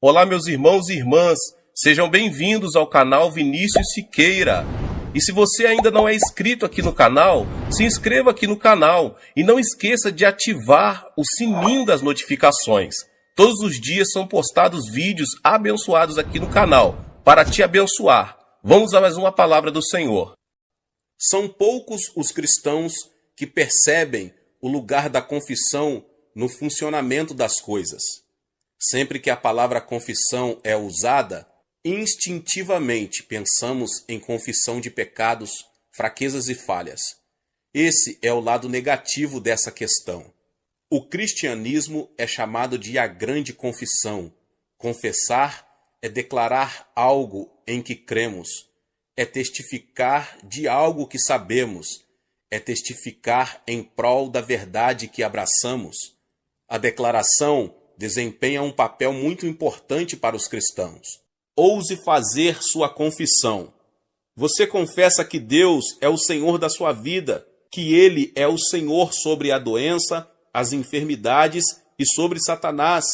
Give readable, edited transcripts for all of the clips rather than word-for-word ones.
Olá, meus irmãos e irmãs, sejam bem-vindos ao canal Vinícius Siqueira. E se você ainda não é inscrito aqui no canal, se inscreva aqui no canal e não esqueça de ativar o sininho das notificações. Todos os dias são postados vídeos abençoados aqui no canal, para te abençoar. Vamos a mais uma palavra do Senhor. São poucos os cristãos que percebem o lugar da confissão no funcionamento das coisas. Sempre que a palavra confissão é usada, instintivamente pensamos em confissão de pecados, fraquezas e falhas. Esse é o lado negativo dessa questão. O cristianismo é chamado de a grande confissão. Confessar é declarar algo em que cremos, é testificar de algo que sabemos, é testificar em prol da verdade que abraçamos. A declaração desempenha um papel muito importante para os cristãos. Ouse fazer sua confissão. Você confessa que Deus é o Senhor da sua vida, que Ele é o Senhor sobre a doença, as enfermidades e sobre Satanás.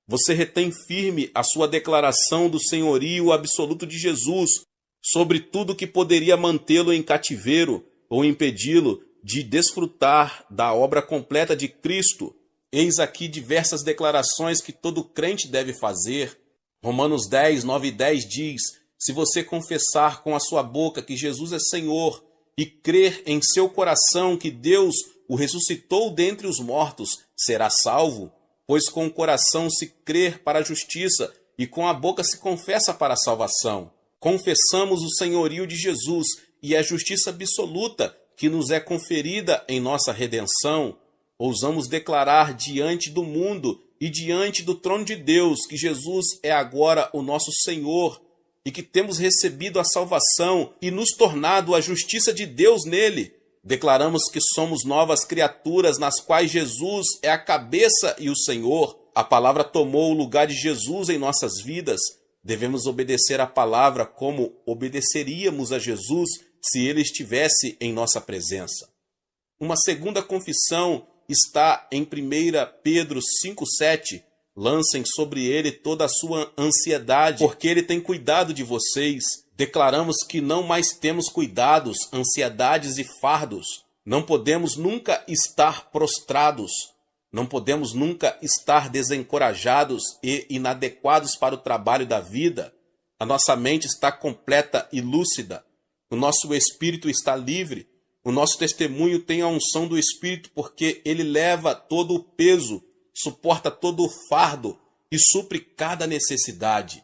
Você retém firme a sua declaração do senhorio absoluto de Jesus sobre tudo que poderia mantê-lo em cativeiro ou impedi-lo de desfrutar da obra completa de Cristo. Eis aqui diversas declarações que todo crente deve fazer. Romanos 10, 9 e 10 diz: se você confessar com a sua boca que Jesus é Senhor e crer em seu coração que Deus o ressuscitou dentre os mortos, será salvo. Pois com o coração se crer para a justiça e com a boca se confessa para a salvação. Confessamos o senhorio de Jesus e a justiça absoluta que nos é conferida em nossa redenção. Ousamos declarar diante do mundo e diante do trono de Deus que Jesus é agora o nosso Senhor e que temos recebido a salvação e nos tornado a justiça de Deus nele. Declaramos que somos novas criaturas nas quais Jesus é a cabeça e o Senhor. A palavra tomou o lugar de Jesus em nossas vidas. Devemos obedecer a palavra como obedeceríamos a Jesus se ele estivesse em nossa presença. Uma segunda confissão está em 1 Pedro 5,7. Lancem sobre ele toda a sua ansiedade, porque ele tem cuidado de vocês. Declaramos que não mais temos cuidados, ansiedades e fardos. Não podemos nunca estar prostrados. Não podemos nunca estar desencorajados e inadequados para o trabalho da vida. A nossa mente está completa e lúcida. O nosso espírito está livre. O nosso testemunho tem a unção do Espírito porque ele leva todo o peso, suporta todo o fardo e supre cada necessidade.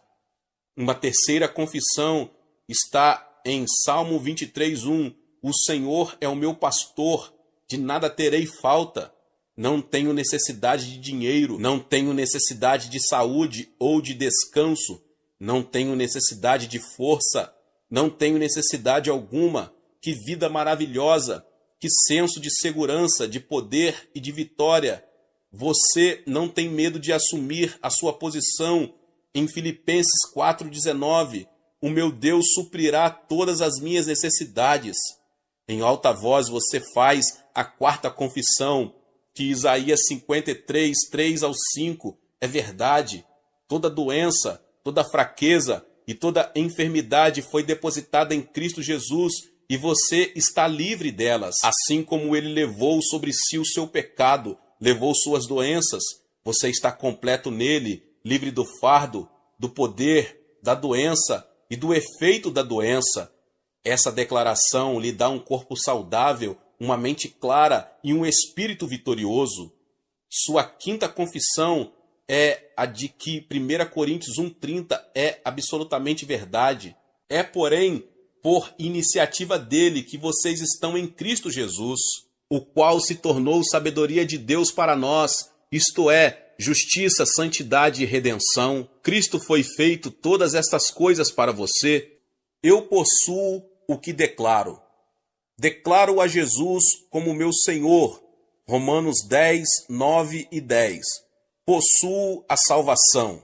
Uma terceira confissão está em Salmo 23:1. O Senhor é o meu pastor, de nada terei falta. Não tenho necessidade de dinheiro, não tenho necessidade de saúde ou de descanso, não tenho necessidade de força, não tenho necessidade alguma. Que vida maravilhosa, que senso de segurança, de poder e de vitória. Você não tem medo de assumir a sua posição em Filipenses 4,19. O meu Deus suprirá todas as minhas necessidades. Em alta voz você faz a quarta confissão, que Isaías 53, 3 ao 5 é verdade. Toda doença, toda fraqueza e toda enfermidade foi depositada em Cristo Jesus e você está livre delas. Assim como ele levou sobre si o seu pecado, levou suas doenças, você está completo nele, livre do fardo, do poder, da doença e do efeito da doença. Essa declaração lhe dá um corpo saudável, uma mente clara e um espírito vitorioso. Sua quinta confissão é a de que 1 Coríntios 1,30 é absolutamente verdade. É, porém, por iniciativa dele que vocês estão em Cristo Jesus, o qual se tornou sabedoria de Deus para nós, isto é, justiça, santidade e redenção. Cristo foi feito todas estas coisas para você. Eu possuo o que declaro. Declaro a Jesus como meu Senhor. Romanos 10, 9 e 10. Possuo a salvação.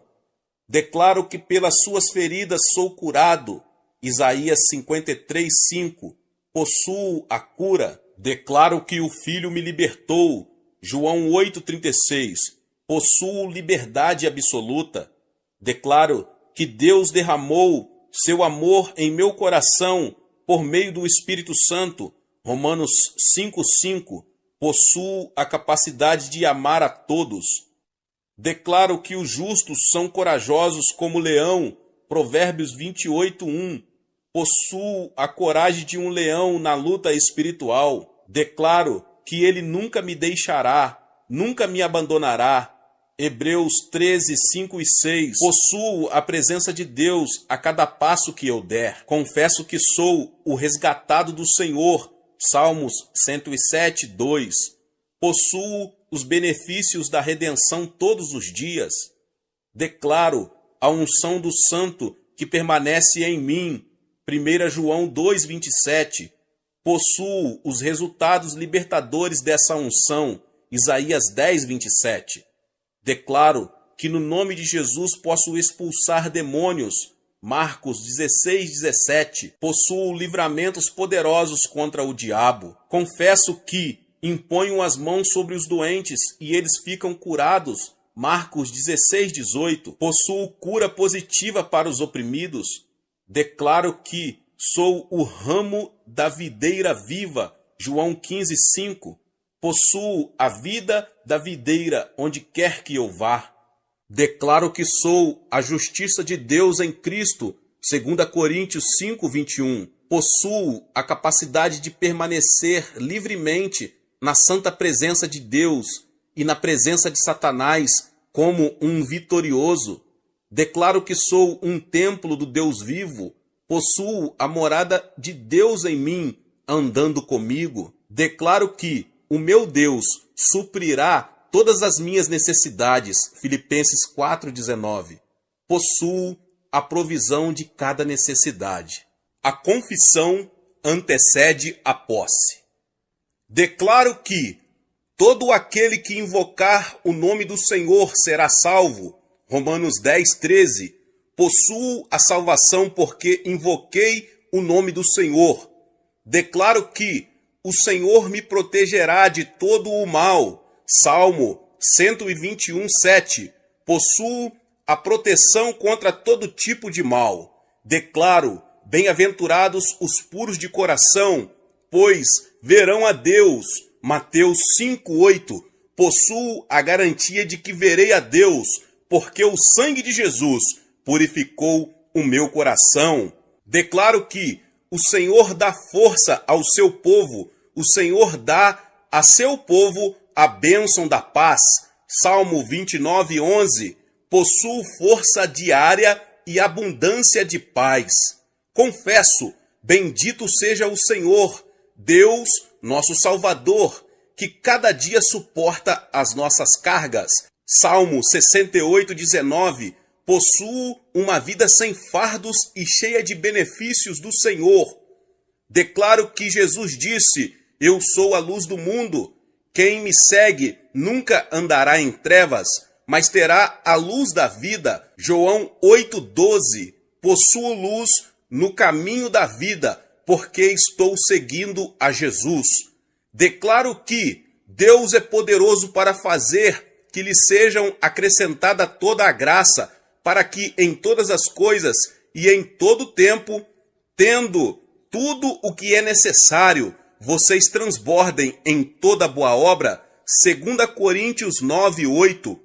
Declaro que pelas suas feridas sou curado. Isaías 53, 5. Possuo a cura. Declaro que o Filho me libertou. João 8, 36. Possuo liberdade absoluta. Declaro que Deus derramou seu amor em meu coração por meio do Espírito Santo. Romanos 5:5. Possuo a capacidade de amar a todos. Declaro que os justos são corajosos como leão. Provérbios 28:1. Possuo a coragem de um leão na luta espiritual. Declaro que ele nunca me deixará, nunca me abandonará. Hebreus 13:5 e 6. Possuo a presença de Deus a cada passo que eu der. Confesso que sou o resgatado do Senhor. Salmos 107:2. Possuo os benefícios da redenção todos os dias. Declaro a unção do Santo que permanece em mim. 1 João 2:27. Possuo os resultados libertadores dessa unção. Isaías 10:27. Declaro que no nome de Jesus posso expulsar demônios. Marcos 16:17. Possuo livramentos poderosos contra o diabo. Confesso que imponho as mãos sobre os doentes e eles ficam curados. Marcos 16:18. Possuo cura positiva para os oprimidos. Declaro que sou o ramo da videira viva. João 15:5. Possuo a vida da videira onde quer que eu vá. Declaro que sou a justiça de Deus em Cristo. 2 Coríntios 5:21. Possuo a capacidade de permanecer livremente na santa presença de Deus e na presença de Satanás como um vitorioso. Declaro que sou um templo do Deus vivo. Possuo a morada de Deus em mim, andando comigo. Declaro que o meu Deus suprirá todas as minhas necessidades. Filipenses 4:19. Possuo a provisão de cada necessidade. A confissão antecede a posse. Declaro que todo aquele que invocar o nome do Senhor será salvo. Romanos 10:13. Possuo a salvação porque invoquei o nome do Senhor. Declaro que o Senhor me protegerá de todo o mal. Salmo 121:7. Possuo a proteção contra todo tipo de mal. Declaro: bem-aventurados os puros de coração, pois verão a Deus. Mateus 5:8. Possuo a garantia de que verei a Deus, porque o sangue de Jesus purificou o meu coração. Declaro que o Senhor dá força ao seu povo, o Senhor dá a seu povo a bênção da paz. Salmo 29:11. Possuo força diária e abundância de paz. Confesso: bendito seja o Senhor, Deus, nosso Salvador, que cada dia suporta as nossas cargas. Salmo 68:19. Possuo uma vida sem fardos e cheia de benefícios do Senhor. Declaro que Jesus disse: eu sou a luz do mundo. Quem me segue nunca andará em trevas, mas terá a luz da vida. João 8:12. Possuo luz no caminho da vida, porque estou seguindo a Jesus. Declaro que Deus é poderoso para fazer que lhe sejam acrescentada toda a graça, para que em todas as coisas e em todo tempo, tendo tudo o que é necessário, vocês transbordem em toda boa obra. 2 Coríntios 9:8.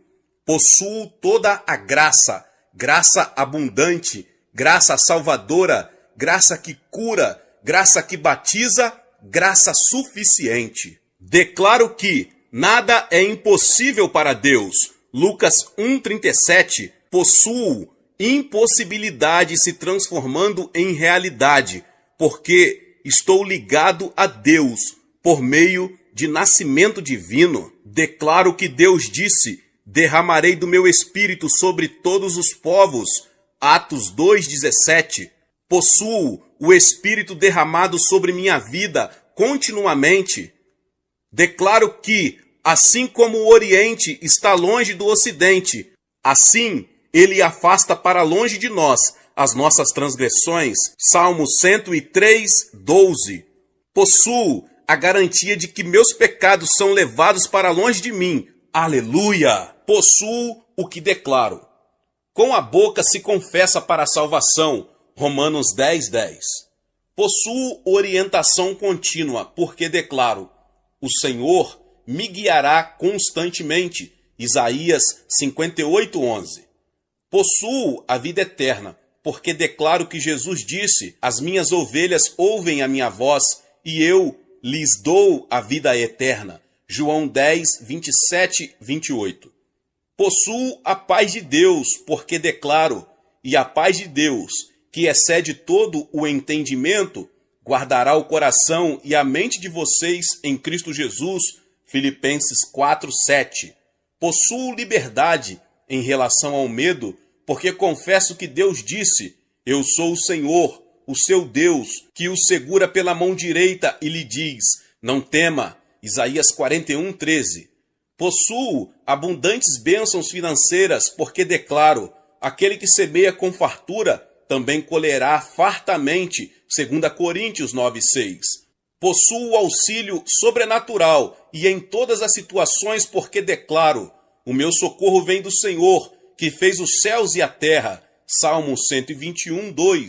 Possuo toda a graça, graça abundante, graça salvadora, graça que cura, graça que batiza, graça suficiente. Declaro que nada é impossível para Deus. Lucas 1:37. Possuo impossibilidade se transformando em realidade, porque estou ligado a Deus por meio de nascimento divino. Declaro que Deus disse: derramarei do meu espírito sobre todos os povos. Atos 2:17. Possuo o espírito derramado sobre minha vida continuamente. Declaro que, assim como o Oriente está longe do Ocidente, assim ele afasta para longe de nós as nossas transgressões. Salmo 103:12. Possuo a garantia de que meus pecados são levados para longe de mim. Aleluia! Possuo o que declaro. Com a boca se confessa para a salvação. Romanos 10:10. Possuo orientação contínua, porque declaro: o Senhor me guiará constantemente. Isaías 58:11. Possuo a vida eterna, porque declaro que Jesus disse: as minhas ovelhas ouvem a minha voz, e eu lhes dou a vida eterna. João 10:27-28. Possuo a paz de Deus, porque declaro: e a paz de Deus, que excede todo o entendimento, guardará o coração e a mente de vocês em Cristo Jesus. Filipenses 4:7. Possuo liberdade em relação ao medo, porque confesso que Deus disse: eu sou o Senhor, o seu Deus, que o segura pela mão direita e lhe diz: não tema. Isaías 41:13. Possuo abundantes bênçãos financeiras, porque declaro: aquele que semeia com fartura também colherá fartamente. 2 Coríntios 9:6. Possuo auxílio sobrenatural e em todas as situações, porque declaro: o meu socorro vem do Senhor, que fez os céus e a terra. Salmo 121:2.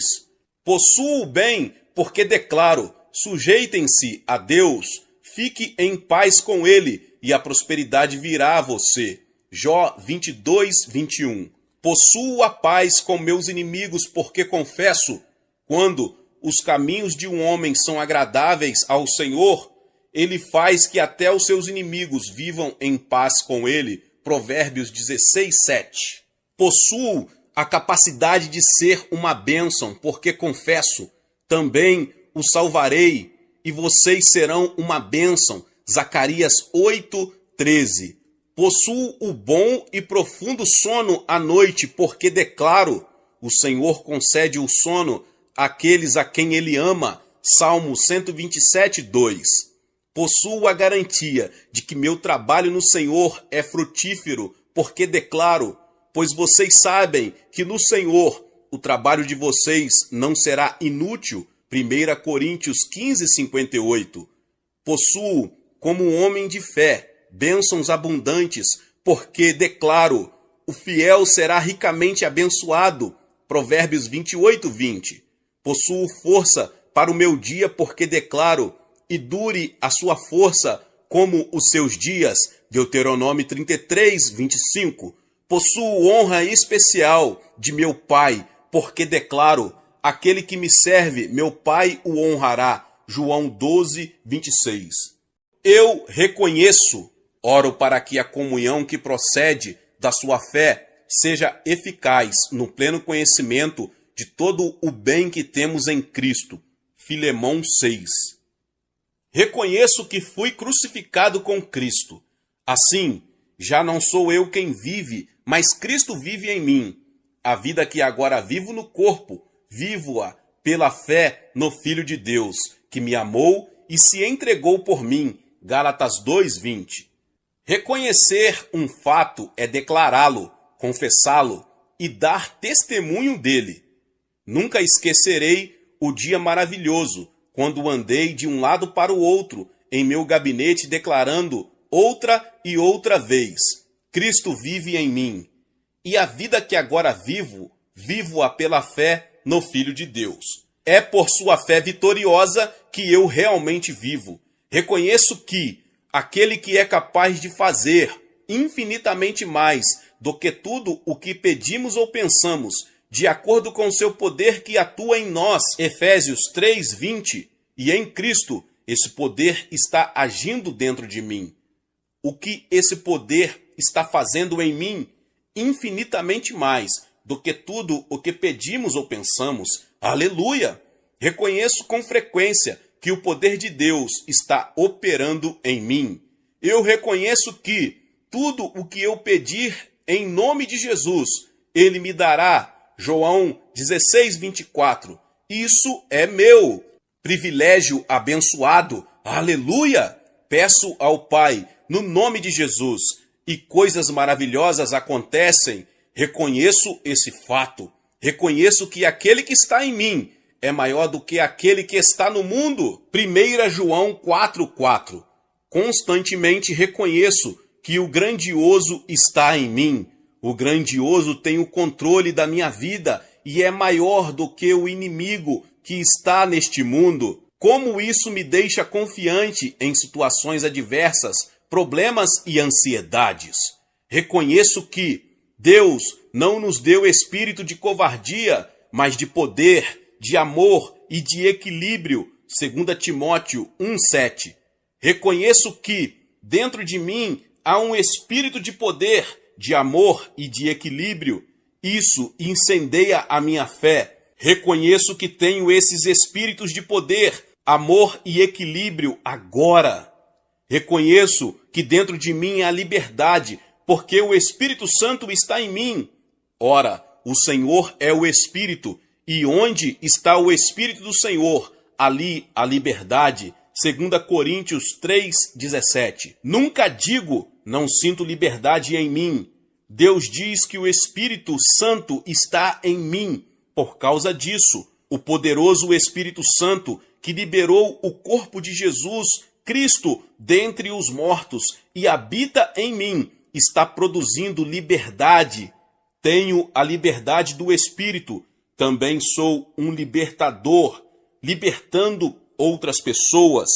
Possuo o bem, porque declaro: sujeitem-se a Deus, fique em paz com ele, e a prosperidade virá a você. Jó 22:21. Possuo a paz com meus inimigos, porque confesso: quando os caminhos de um homem são agradáveis ao Senhor, ele faz que até os seus inimigos vivam em paz com ele. Provérbios 16:7. Possuo a capacidade de ser uma bênção, porque confesso: também o salvarei, e vocês serão uma bênção. Zacarias 8:13. Possuo o bom e profundo sono à noite, porque declaro: o Senhor concede o sono àqueles a quem ele ama. Salmo 127:2. Possuo a garantia de que meu trabalho no Senhor é frutífero, porque declaro: pois vocês sabem que no Senhor o trabalho de vocês não será inútil. 1 Coríntios 15:58. Possuo, como homem de fé, bênçãos abundantes, porque declaro: o fiel será ricamente abençoado. Provérbios 28:20. Possuo força para o meu dia, porque declaro: e dure a sua força como os seus dias. Deuteronômio 33:25. Possuo honra especial de meu Pai, porque declaro: aquele que me serve, meu Pai o honrará. João 12:26. Eu reconheço, oro para que a comunhão que procede da sua fé seja eficaz no pleno conhecimento de todo o bem que temos em Cristo. Filemão 6. Reconheço que fui crucificado com Cristo. Assim, já não sou eu quem vive, mas Cristo vive em mim. A vida que agora vivo no corpo, vivo-a pela fé no Filho de Deus, que me amou e se entregou por mim. Gálatas 2:20. Reconhecer um fato é declará-lo, confessá-lo e dar testemunho dele. Nunca esquecerei o dia maravilhoso, quando andei de um lado para o outro em meu gabinete declarando outra e outra vez: Cristo vive em mim. E a vida que agora vivo, vivo-a pela fé no Filho de Deus. É por sua fé vitoriosa que eu realmente vivo. Reconheço que aquele que é capaz de fazer infinitamente mais do que tudo o que pedimos ou pensamos, de acordo com o seu poder que atua em nós, Efésios 3:20, e em Cristo, esse poder está agindo dentro de mim. O que esse poder está fazendo em mim, infinitamente mais do que tudo o que pedimos ou pensamos. Aleluia! Reconheço com frequência que o poder de Deus está operando em mim. Eu reconheço que tudo o que eu pedir em nome de Jesus, Ele me dará. João 16:24. Isso é meu privilégio abençoado. Aleluia! Peço ao Pai, no nome de Jesus, e coisas maravilhosas acontecem. Reconheço esse fato. Reconheço que aquele que está em mim é maior do que aquele que está no mundo. 1 João 4:4. Constantemente reconheço que o grandioso está em mim. O grandioso tem o controle da minha vida e é maior do que o inimigo que está neste mundo. Como isso me deixa confiante em situações adversas, problemas e ansiedades? Reconheço que Deus não nos deu espírito de covardia, mas de poder, de amor e de equilíbrio, 2 Timóteo 1,7. Reconheço que, dentro de mim, há um espírito de poder, de amor e de equilíbrio. Isso incendeia a minha fé. Reconheço que tenho esses espíritos de poder, amor e equilíbrio agora. Reconheço que dentro de mim há liberdade, porque o Espírito Santo está em mim. Ora, o Senhor é o Espírito, e onde está o Espírito do Senhor, ali a liberdade. 2 Coríntios 3,17. Nunca digo, não sinto liberdade em mim. Deus diz que o Espírito Santo está em mim. Por causa disso, o poderoso Espírito Santo que liberou o corpo de Jesus, Cristo, dentre os mortos e habita em mim, está produzindo liberdade. Tenho a liberdade do Espírito. Também sou um libertador, libertando outras pessoas.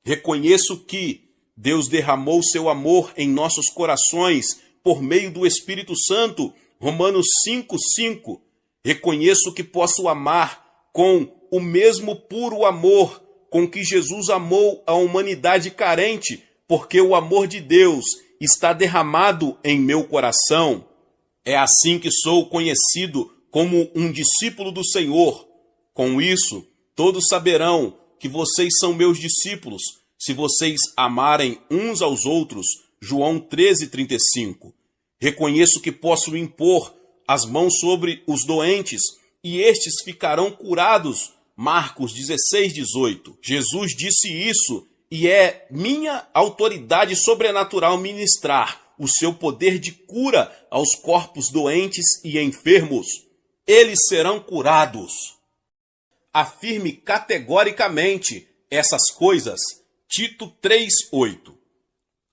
Reconheço que Deus derramou seu amor em nossos corações por meio do Espírito Santo. Romanos 5,5. Reconheço que posso amar com o mesmo puro amor com que Jesus amou a humanidade carente, porque o amor de Deus está derramado em meu coração. É assim que sou conhecido como um discípulo do Senhor. Com isso, todos saberão que vocês são meus discípulos, se vocês amarem uns aos outros. João 13,35. Reconheço que posso impor as mãos sobre os doentes e estes ficarão curados. Marcos 16,18. Jesus disse isso e é minha autoridade sobrenatural ministrar o seu poder de cura aos corpos doentes e enfermos. Eles serão curados. Afirme categoricamente essas coisas. Tito 3,8.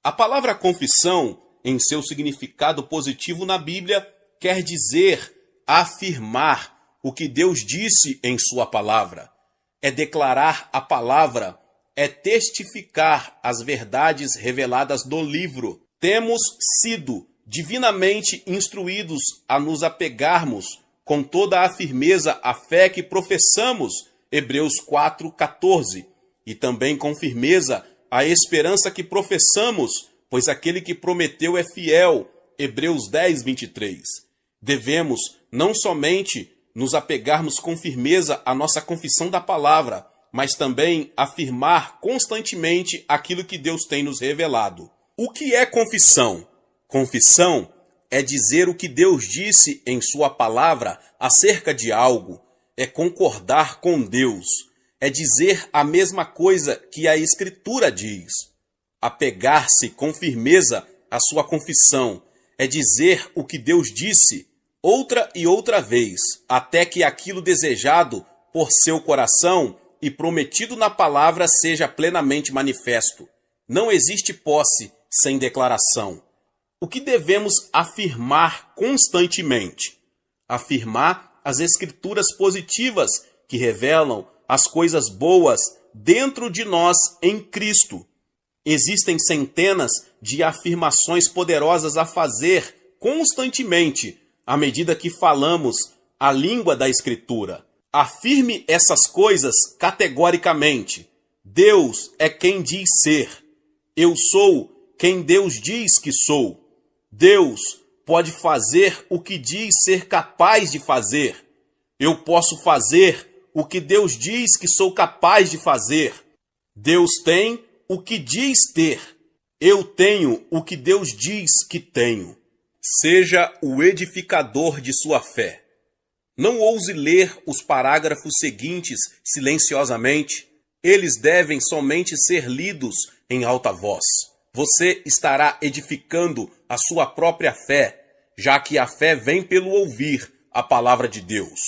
A palavra confissão, em seu significado positivo na Bíblia, quer dizer afirmar o que Deus disse em sua palavra. É declarar a palavra, é testificar as verdades reveladas no livro. Temos sido divinamente instruídos a nos apegarmos com toda a firmeza à fé que professamos, Hebreus 4,14, e também com firmeza a esperança que professamos, pois aquele que prometeu é fiel, Hebreus 10,23. Devemos não somente nos apegarmos com firmeza à nossa confissão da palavra, mas também afirmar constantemente aquilo que Deus tem nos revelado. O que é confissão? Confissão é dizer o que Deus disse em sua palavra acerca de algo, é concordar com Deus, é dizer a mesma coisa que a Escritura diz. Apegar-se com firmeza à sua confissão é dizer o que Deus disse outra e outra vez, até que aquilo desejado por seu coração e prometido na palavra seja plenamente manifesto. Não existe posse sem declaração. O que devemos afirmar constantemente? Afirmar as escrituras positivas que revelam as coisas boas dentro de nós em Cristo. Existem centenas de afirmações poderosas a fazer constantemente à medida que falamos a língua da Escritura. Afirme essas coisas categoricamente. Deus é quem diz ser. Eu sou quem Deus diz que sou. Deus pode fazer o que diz ser capaz de fazer. Eu posso fazer o que Deus diz que sou capaz de fazer. Deus tem o que diz ter. Eu tenho o que Deus diz que tenho. Seja o edificador de sua fé. Não ouse ler os parágrafos seguintes silenciosamente. Eles devem somente ser lidos em alta voz. Você estará edificando a sua própria fé, já que a fé vem pelo ouvir a palavra de Deus.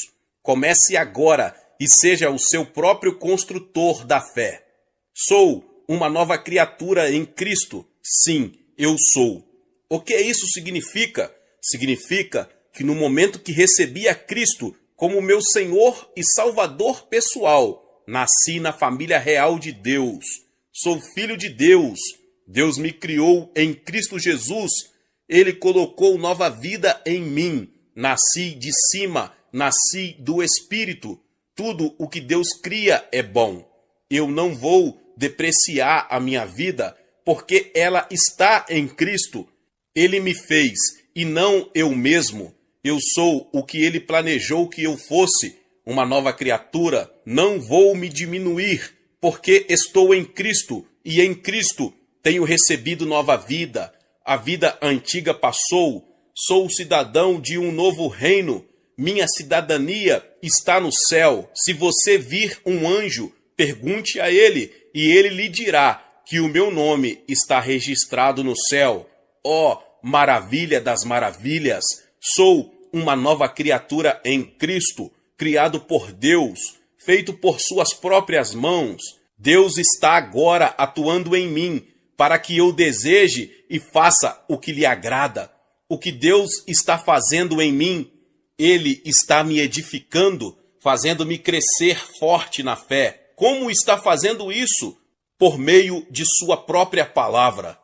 Comece agora e seja o seu próprio construtor da fé. Sou uma nova criatura em Cristo. Sim, eu sou. O que isso significa? significa que no momento que recebi a Cristo como meu Senhor e Salvador pessoal, nasci na família real de Deus. Sou filho de Deus. Deus me criou em Cristo Jesus. Ele colocou nova vida em mim. Nasci de cima, nasci do Espírito. Tudo o que Deus cria é bom. Eu não vou depreciar a minha vida, porque ela está em Cristo. Ele me fez, e não eu mesmo. Eu sou o que Ele planejou que eu fosse, uma nova criatura. Não vou me diminuir, porque estou em Cristo, e em Cristo tenho recebido nova vida. A vida antiga passou. Sou cidadão de um novo reino. Minha cidadania está no céu. Se você vir um anjo, pergunte a ele, e ele lhe dirá que o meu nome está registrado no céu. Ó, maravilha das maravilhas! Sou uma nova criatura em Cristo, criado por Deus, feito por suas próprias mãos. Deus está agora atuando em mim, para que eu deseje e faça o que lhe agrada. O que Deus está fazendo em mim, Ele está me edificando, fazendo-me crescer forte na fé. Como está fazendo isso? Por meio de sua própria palavra.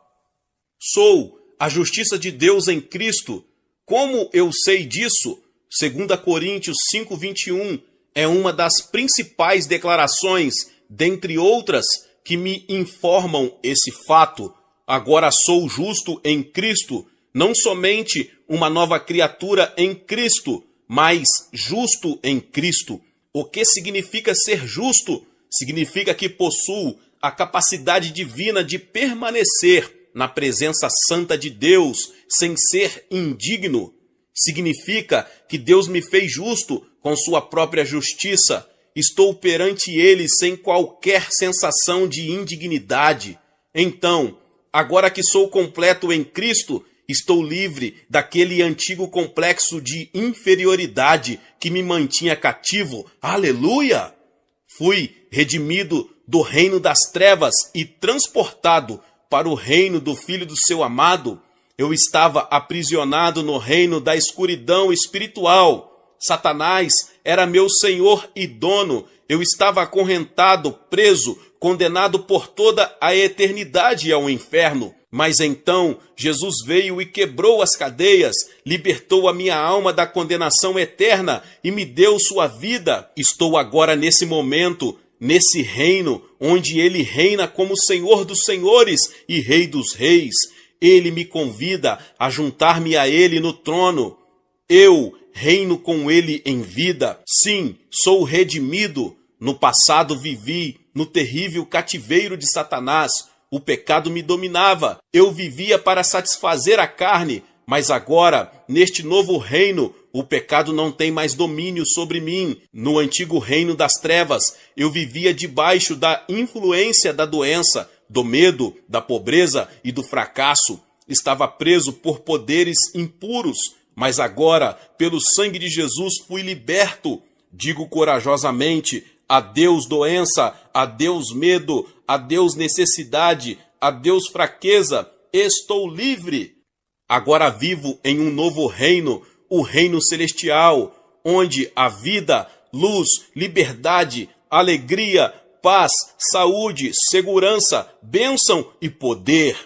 Sou a justiça de Deus em Cristo. Como eu sei disso? 2 Coríntios 5:21 é uma das principais declarações, dentre outras, que me informam esse fato. Agora sou justo em Cristo, não somente uma nova criatura em Cristo, mas justo em Cristo. O que significa ser justo? Significa que possuo a capacidade divina de permanecer na presença santa de Deus sem ser indigno. Significa que Deus me fez justo com sua própria justiça. Estou perante Ele sem qualquer sensação de indignidade. Então, agora que sou completo em Cristo, estou livre daquele antigo complexo de inferioridade que me mantinha cativo. Aleluia! Fui redimido do reino das trevas e transportado para o reino do Filho do seu amado. Eu estava aprisionado no reino da escuridão espiritual. Satanás era meu senhor e dono. Eu estava acorrentado, preso, condenado por toda a eternidade ao inferno. Mas então Jesus veio e quebrou as cadeias, libertou a minha alma da condenação eterna e me deu sua vida. Estou agora nesse momento, nesse reino, onde Ele reina como Senhor dos senhores e Rei dos reis. Ele me convida a juntar-me a Ele no trono. Eu reino com Ele em vida. Sim, sou redimido. No passado vivi no terrível cativeiro de Satanás. O pecado me dominava. Eu vivia para satisfazer a carne, mas agora, neste novo reino, o pecado não tem mais domínio sobre mim. No antigo reino das trevas, eu vivia debaixo da influência da doença, do medo, da pobreza e do fracasso. Estava preso por poderes impuros, mas agora, pelo sangue de Jesus, fui liberto. Digo corajosamente: adeus doença, adeus medo, adeus necessidade, adeus fraqueza, estou livre. Agora vivo em um novo reino, o reino celestial, onde a vida, luz, liberdade, alegria, paz, saúde, segurança, bênção e poder.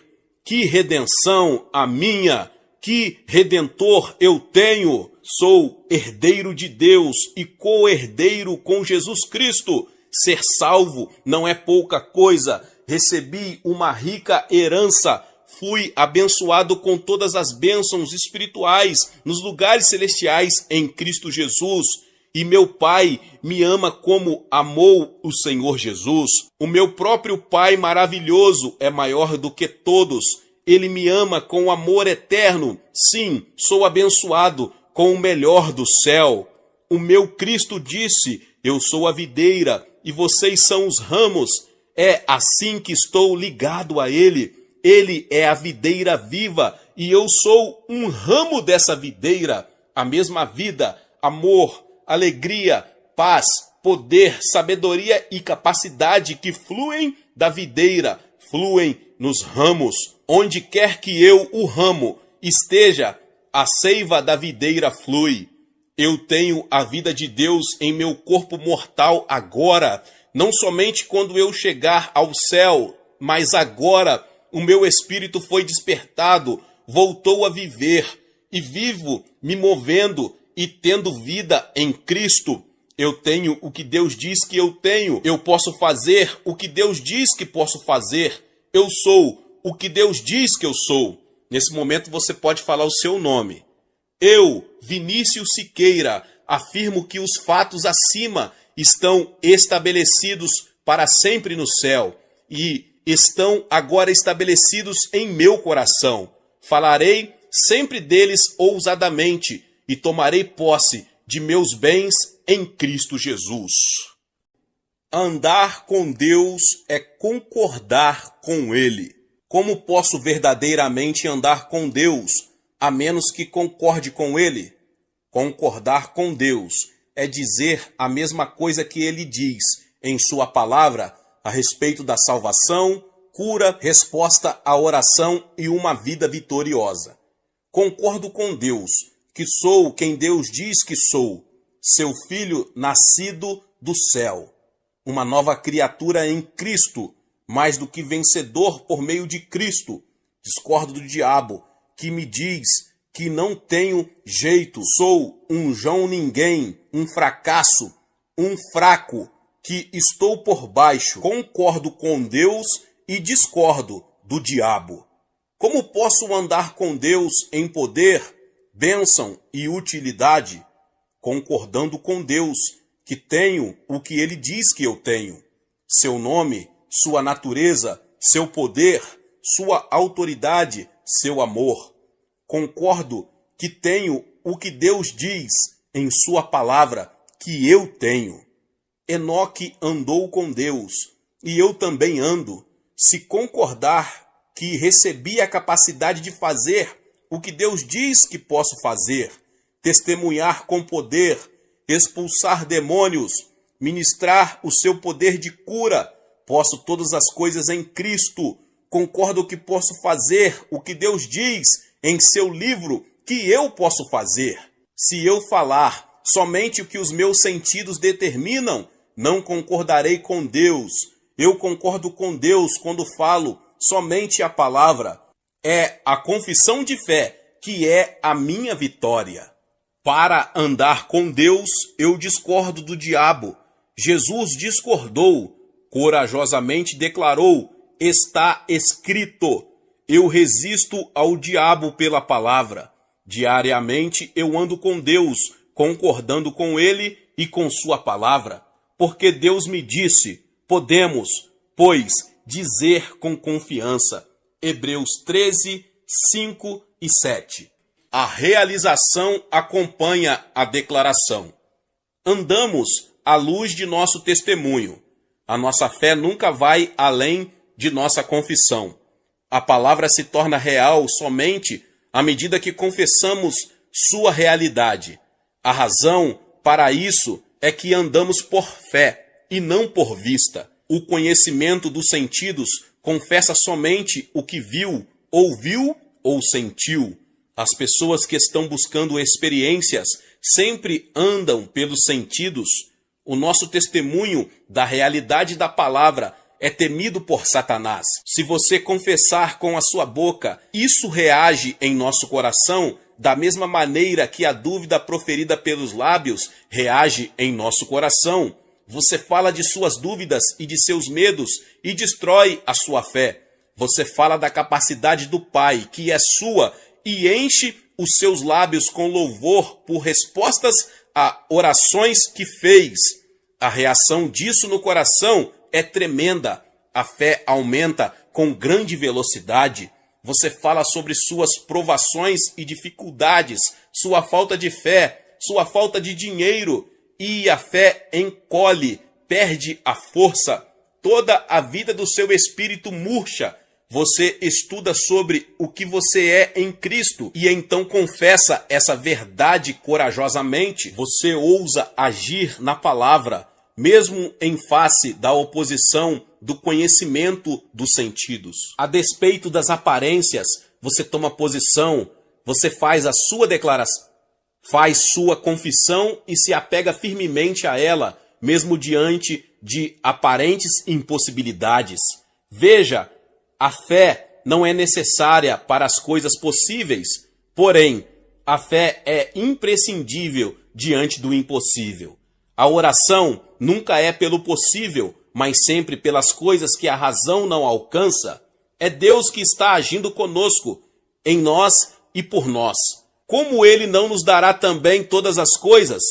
Que redenção a minha! Que redentor eu tenho! Sou herdeiro de Deus e co-herdeiro com Jesus Cristo. Ser salvo não é pouca coisa. Recebi uma rica herança. Fui abençoado com todas as bênçãos espirituais nos lugares celestiais em Cristo Jesus. E meu Pai me ama como amou o Senhor Jesus. O meu próprio Pai maravilhoso é maior do que todos. Ele me ama com amor eterno. Sim, sou abençoado com o melhor do céu. O meu Cristo disse: eu sou a videira e vocês são os ramos. É assim que estou ligado a Ele. Ele é a videira viva e eu sou um ramo dessa videira. A mesma vida, amor, alegria, paz, poder, sabedoria e capacidade que fluem da videira, fluem nos ramos. Onde quer que eu, o ramo, esteja, a seiva da videira flui. Eu tenho a vida de Deus em meu corpo mortal agora, não somente quando eu chegar ao céu, mas agora o meu espírito foi despertado, voltou a viver, e vivo me movendo e tendo vida em Cristo. Eu tenho o que Deus diz que eu tenho, eu posso fazer o que Deus diz que posso fazer, eu sou o que Deus diz que eu sou. Nesse momento você pode falar o seu nome. Eu, Vinícius Siqueira, afirmo que os fatos acima estão estabelecidos para sempre no céu e estão agora estabelecidos em meu coração. Falarei sempre deles ousadamente e tomarei posse de meus bens em Cristo Jesus. Andar com Deus é concordar com Ele. Como posso verdadeiramente andar com Deus, a menos que concorde com Ele? Concordar com Deus é dizer a mesma coisa que Ele diz em sua palavra a respeito da salvação, cura, resposta à oração e uma vida vitoriosa. Concordo com Deus, que sou quem Deus diz que sou, seu filho nascido do céu, uma nova criatura em Cristo, mais do que vencedor por meio de Cristo. Discordo do diabo, que me diz que não tenho jeito, sou um João ninguém, um fracasso, um fraco, que estou por baixo. Concordo com Deus e discordo do diabo. Como posso andar com Deus em poder, bênção e utilidade? Concordando com Deus, que tenho o que Ele diz que eu tenho. Seu nome, sua natureza, seu poder, sua autoridade, seu amor. Concordo que tenho o que Deus diz em sua palavra que eu tenho. Enoque andou com Deus, e eu também ando. Se concordar que recebi a capacidade de fazer o que Deus diz que posso fazer, testemunhar com poder, expulsar demônios, ministrar o seu poder de cura, posso todas as coisas em Cristo. Concordo que posso fazer o que Deus diz em seu livro que eu posso fazer. Se eu falar somente o que os meus sentidos determinam, não concordarei com Deus. Eu concordo com Deus quando falo somente a palavra. É a confissão de fé que é a minha vitória. Para andar com Deus, eu discordo do diabo. Jesus discordou, corajosamente declarou: está escrito. Eu resisto ao diabo pela palavra. Diariamente eu ando com Deus, concordando com Ele e com sua palavra. Porque Deus me disse: podemos, pois, dizer com confiança. Hebreus 13, 5 e 7. A realização acompanha a declaração. Andamos à luz de nosso testemunho. A nossa fé nunca vai além de nossa confissão. A palavra se torna real somente à medida que confessamos sua realidade. A razão para isso é que andamos por fé e não por vista. O conhecimento dos sentidos confessa somente o que viu, ouviu ou sentiu. As pessoas que estão buscando experiências sempre andam pelos sentidos. O nosso testemunho da realidade da palavra é temido por Satanás. Se você confessar com a sua boca, isso reage em nosso coração da mesma maneira que a dúvida proferida pelos lábios reage em nosso coração. Você fala de suas dúvidas e de seus medos e destrói a sua fé. Você fala da capacidade do Pai, que é sua, e enche os seus lábios com louvor por respostas a orações que fez. A reação disso no coração é tremenda. A fé aumenta com grande velocidade. Você fala sobre suas provações e dificuldades, sua falta de fé, sua falta de dinheiro, e a fé encolhe, perde a força. Toda a vida do seu espírito murcha. Você estuda sobre o que você é em Cristo e então confessa essa verdade corajosamente. Você ousa agir na palavra, mesmo em face da oposição do conhecimento dos sentidos. A despeito das aparências, você toma posição, você faz a sua declaração, faz sua confissão e se apega firmemente a ela, mesmo diante de aparentes impossibilidades. Veja, a fé não é necessária para as coisas possíveis, porém, a fé é imprescindível diante do impossível. A oração nunca é pelo possível, mas sempre pelas coisas que a razão não alcança. É Deus que está agindo conosco, em nós e por nós. Como Ele não nos dará também todas as coisas?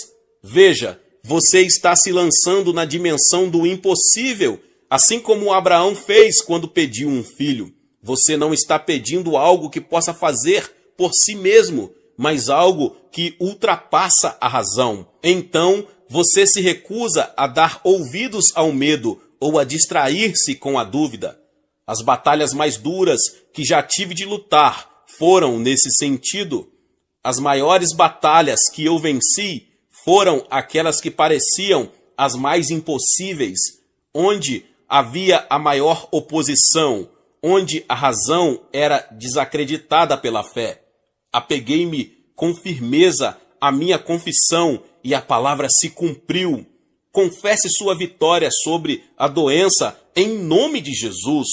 Veja, você está se lançando na dimensão do impossível, assim como Abraão fez quando pediu um filho. Você não está pedindo algo que possa fazer por si mesmo, mas algo que ultrapassa a razão. Então, você se recusa a dar ouvidos ao medo ou a distrair-se com a dúvida. As batalhas mais duras que já tive de lutar foram nesse sentido. As maiores batalhas que eu venci foram aquelas que pareciam as mais impossíveis, onde havia a maior oposição, onde a razão era desacreditada pela fé. Apeguei-me com firmeza à minha confissão e a palavra se cumpriu. Confesse sua vitória sobre a doença em nome de Jesus.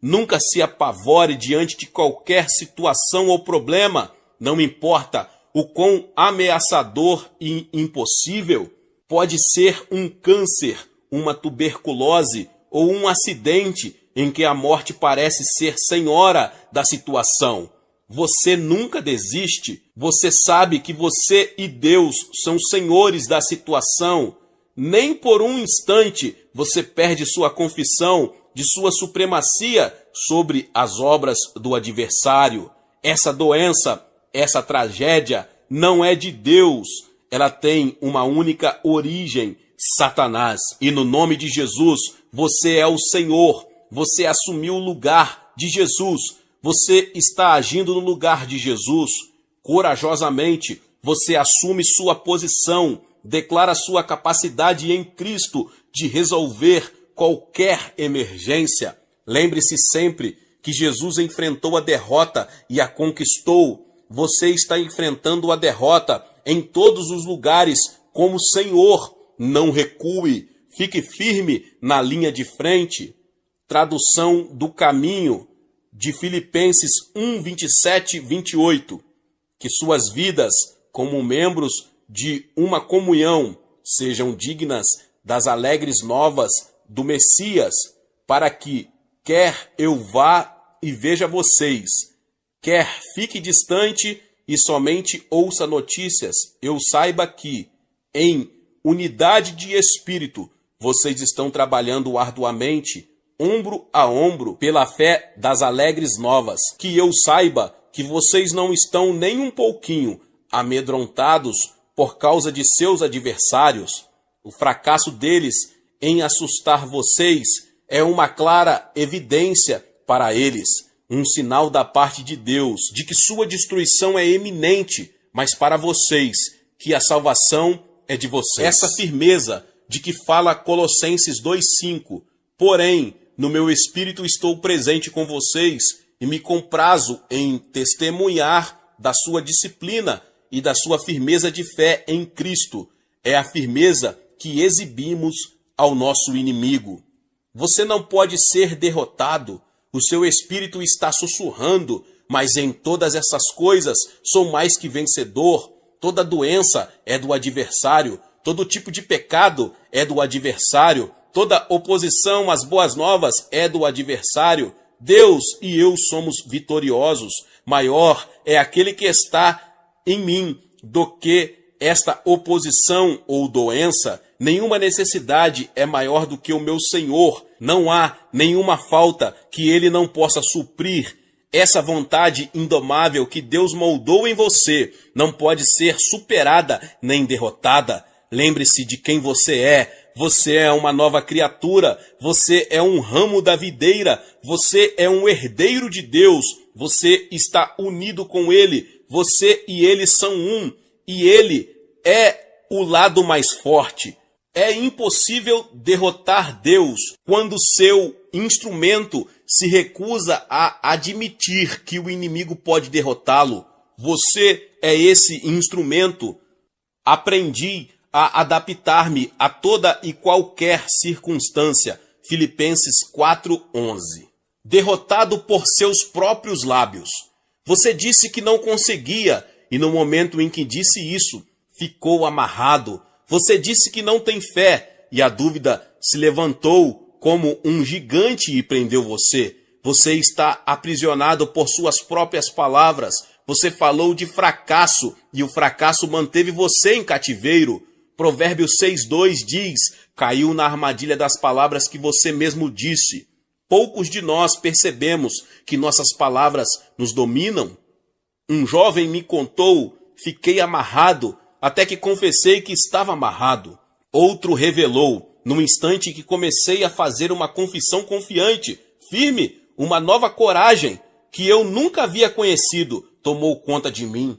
Nunca se apavore diante de qualquer situação ou problema. Não importa o quão ameaçador e impossível pode ser um câncer, uma tuberculose ou um acidente em que a morte parece ser senhora da situação. Você nunca desiste. Você sabe que você e Deus são senhores da situação. Nem por um instante você perde sua confissão de sua supremacia sobre as obras do adversário. Essa doença, essa tragédia não é de Deus. Ela tem uma única origem, Satanás. E no nome de Jesus, você é o Senhor. Você assumiu o lugar de Jesus. Você está agindo no lugar de Jesus. Corajosamente, você assume sua posição, declara sua capacidade em Cristo de resolver qualquer emergência. Lembre-se sempre que Jesus enfrentou a derrota e a conquistou. Você está enfrentando a derrota em todos os lugares como Senhor. Não recue, fique firme na linha de frente. Tradução do caminho de Filipenses 1, 27 e 28. Que suas vidas, como membros de uma comunhão, sejam dignas das alegres novas do Messias, para que, quer eu vá e veja vocês, quer fique distante e somente ouça notícias, eu saiba que, em unidade de espírito, vocês estão trabalhando arduamente, ombro a ombro, pela fé das alegres novas, que eu saiba que vocês não estão nem um pouquinho amedrontados por causa de seus adversários. O fracasso deles em assustar vocês é uma clara evidência para eles, um sinal da parte de Deus, de que sua destruição é iminente, mas para vocês, que a salvação é de vocês. Essa firmeza de que fala Colossenses 2,5, porém, no meu espírito estou presente com vocês e me comprazo em testemunhar da sua disciplina e da sua firmeza de fé em Cristo. É a firmeza que exibimos ao nosso inimigo. Você não pode ser derrotado. O seu espírito está sussurrando, mas em todas essas coisas sou mais que vencedor. Toda doença é do adversário, todo tipo de pecado é do adversário, toda oposição às boas novas é do adversário. Deus e eu somos vitoriosos. Maior é aquele que está em mim do que esta oposição ou doença. Nenhuma necessidade é maior do que o meu Senhor. Não há nenhuma falta que Ele não possa suprir. Essa vontade indomável que Deus moldou em você não pode ser superada nem derrotada. Lembre-se de quem você é. Você é uma nova criatura. Você é um ramo da videira. Você é um herdeiro de Deus. Você está unido com Ele. Você e Ele são um. E Ele é o lado mais forte. É impossível derrotar Deus quando seu instrumento se recusa a admitir que o inimigo pode derrotá-lo. você é esse instrumento. Aprendi a adaptar-me a toda e qualquer circunstância. Filipenses 4:11. Derrotado por seus próprios lábios. Você disse que não conseguia, e no momento em que disse isso, ficou amarrado. Você disse que não tem fé, e a dúvida se levantou como um gigante e prendeu você. Você está aprisionado por suas próprias palavras. Você falou de fracasso, e o fracasso manteve você em cativeiro. Provérbios 6:2 diz: caiu na armadilha das palavras que você mesmo disse. Poucos de nós percebemos que nossas palavras nos dominam. Um jovem me contou: fiquei amarrado, até que confessei que estava amarrado. Outro revelou: no instante que comecei a fazer uma confissão confiante, firme, uma nova coragem, que eu nunca havia conhecido, tomou conta de mim.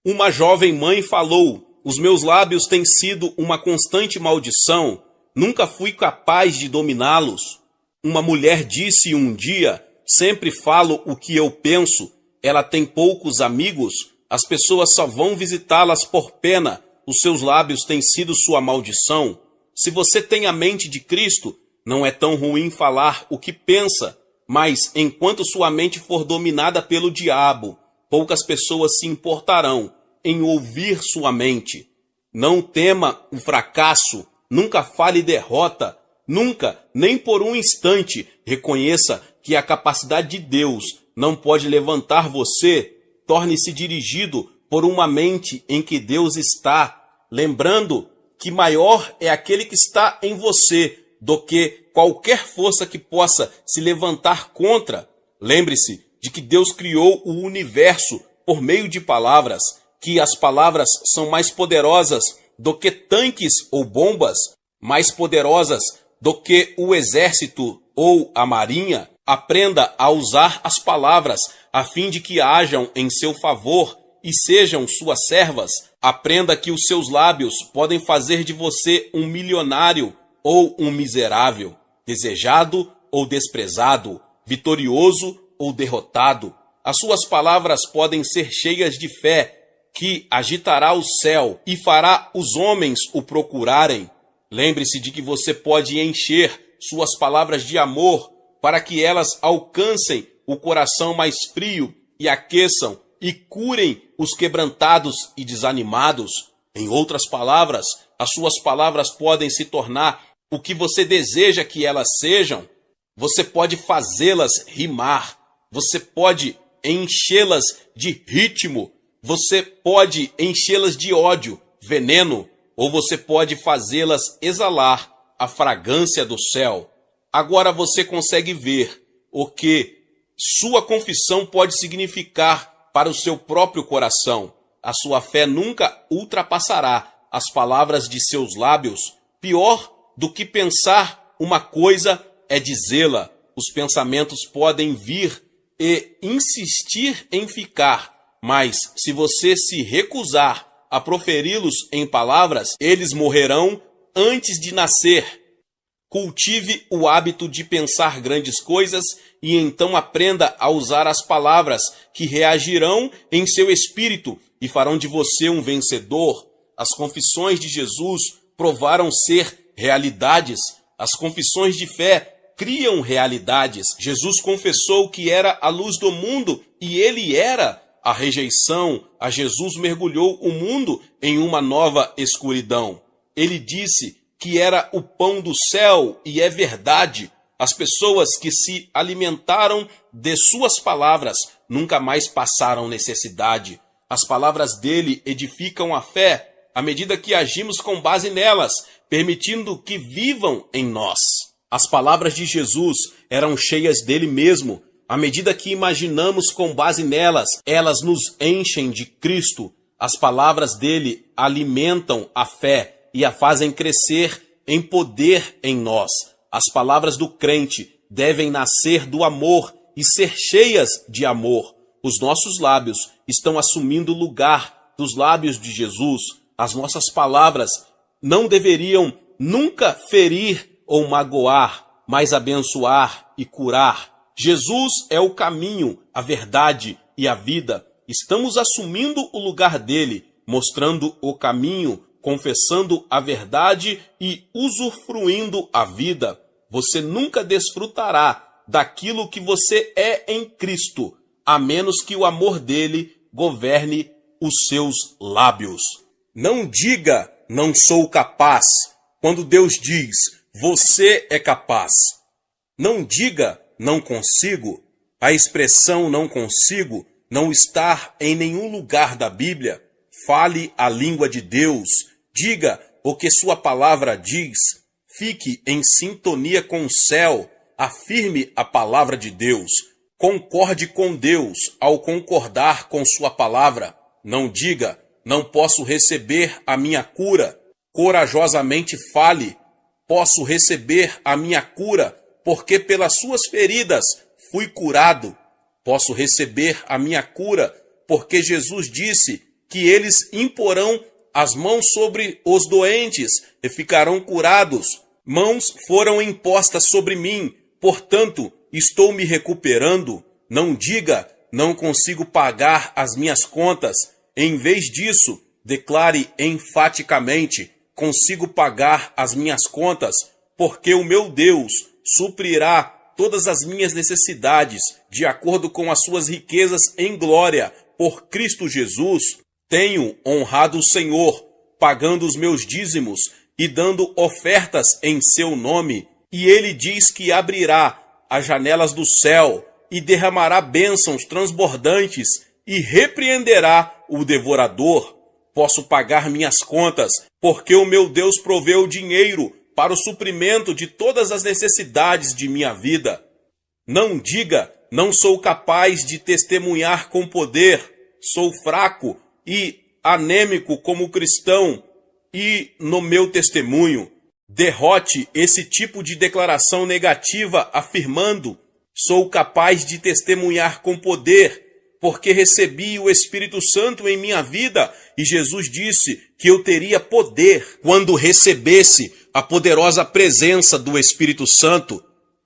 Uma jovem mãe falou: os meus lábios têm sido uma constante maldição, nunca fui capaz de dominá-los. Uma mulher disse um dia: sempre falo o que eu penso. Ela tem poucos amigos, as pessoas só vão visitá-las por pena. Os seus lábios têm sido sua maldição. Se você tem a mente de Cristo, não é tão ruim falar o que pensa, mas enquanto sua mente for dominada pelo diabo, poucas pessoas se importarão em ouvir sua mente. Não tema o fracasso, nunca fale derrota, nunca, nem por um instante, reconheça que a capacidade de Deus não pode levantar você. Torne-se dirigido por uma mente em que Deus está, lembrando que maior é aquele que está em você do que qualquer força que possa se levantar contra. Lembre-se de que Deus criou o universo por meio de palavras, que as palavras são mais poderosas do que tanques ou bombas, mais poderosas do que o exército ou a marinha. Aprenda a usar as palavras a fim de que hajam em seu favor e sejam suas servas. Aprenda que os seus lábios podem fazer de você um milionário ou um miserável, desejado ou desprezado, vitorioso ou derrotado. As suas palavras podem ser cheias de fé, que agitará o céu e fará os homens o procurarem. Lembre-se de que você pode encher suas palavras de amor para que elas alcancem o coração mais frio e aqueçam e curem os quebrantados e desanimados. Em outras palavras, as suas palavras podem se tornar o que você deseja que elas sejam. Você pode fazê-las rimar. Você pode enchê-las de ritmo. Você pode enchê-las de ódio, veneno, ou você pode fazê-las exalar a fragrância do céu. Agora você consegue ver o que sua confissão pode significar para o seu próprio coração. A sua fé nunca ultrapassará as palavras de seus lábios. Pior do que pensar uma coisa é dizê-la. Os pensamentos podem vir e insistir em ficar, mas se você se recusar a proferi-los em palavras, eles morrerão antes de nascer. Cultive o hábito de pensar grandes coisas e então aprenda a usar as palavras que reagirão em seu espírito e farão de você um vencedor. As confissões de Jesus provaram ser realidades. As confissões de fé criam realidades. Jesus confessou que era a luz do mundo e ele era. A rejeição a Jesus mergulhou o mundo em uma nova escuridão. Ele disse que era o pão do céu, e é verdade. As pessoas que se alimentaram de suas palavras nunca mais passaram necessidade. As palavras dele edificam a fé à medida que agimos com base nelas, permitindo que vivam em nós. As palavras de Jesus eram cheias dele mesmo. À medida que imaginamos com base nelas, elas nos enchem de Cristo. As palavras dele alimentam a fé e a fazem crescer em poder em nós. As palavras do crente devem nascer do amor e ser cheias de amor. Os nossos lábios estão assumindo o lugar dos lábios de Jesus. As nossas palavras não deveriam nunca ferir ou magoar, mas abençoar e curar. Jesus é o caminho, a verdade e a vida. estamos assumindo o lugar dele, mostrando o caminho, confessando a verdade e usufruindo a vida. Você nunca desfrutará daquilo que você é em Cristo, a menos que o amor dele governe os seus lábios. Não diga, não sou capaz, quando Deus diz, você é capaz. Não diga, não consigo. A expressão não consigo não está em nenhum lugar da Bíblia. Fale a língua de Deus. Diga o que sua palavra diz. Fique em sintonia com o céu. Afirme a palavra de Deus. Concorde com Deus ao concordar com sua palavra. Não diga, não posso receber a minha cura. Corajosamente fale, posso receber a minha cura, porque pelas suas feridas fui curado. Posso receber a minha cura, porque Jesus disse que eles imporão as mãos sobre os doentes e ficarão curados. Mãos foram impostas sobre mim, portanto, estou me recuperando. Não diga, não consigo pagar as minhas contas. Em vez disso, declare enfaticamente, consigo pagar as minhas contas, porque o meu Deus suprirá todas as minhas necessidades, de acordo com as suas riquezas em glória, por Cristo Jesus. Tenho honrado o Senhor, pagando os meus dízimos e dando ofertas em seu nome. E ele diz que abrirá as janelas do céu e derramará bênçãos transbordantes e repreenderá o devorador. Posso pagar minhas contas, porque o meu Deus proveu dinheiro para o suprimento de todas as necessidades de minha vida. Não diga, não sou capaz de testemunhar com poder, sou fraco e anêmico como cristão, e no meu testemunho. Derrote esse tipo de declaração negativa afirmando, sou capaz de testemunhar com poder, porque recebi o Espírito Santo em minha vida e Jesus disse que eu teria poder quando recebesse a poderosa presença do Espírito Santo.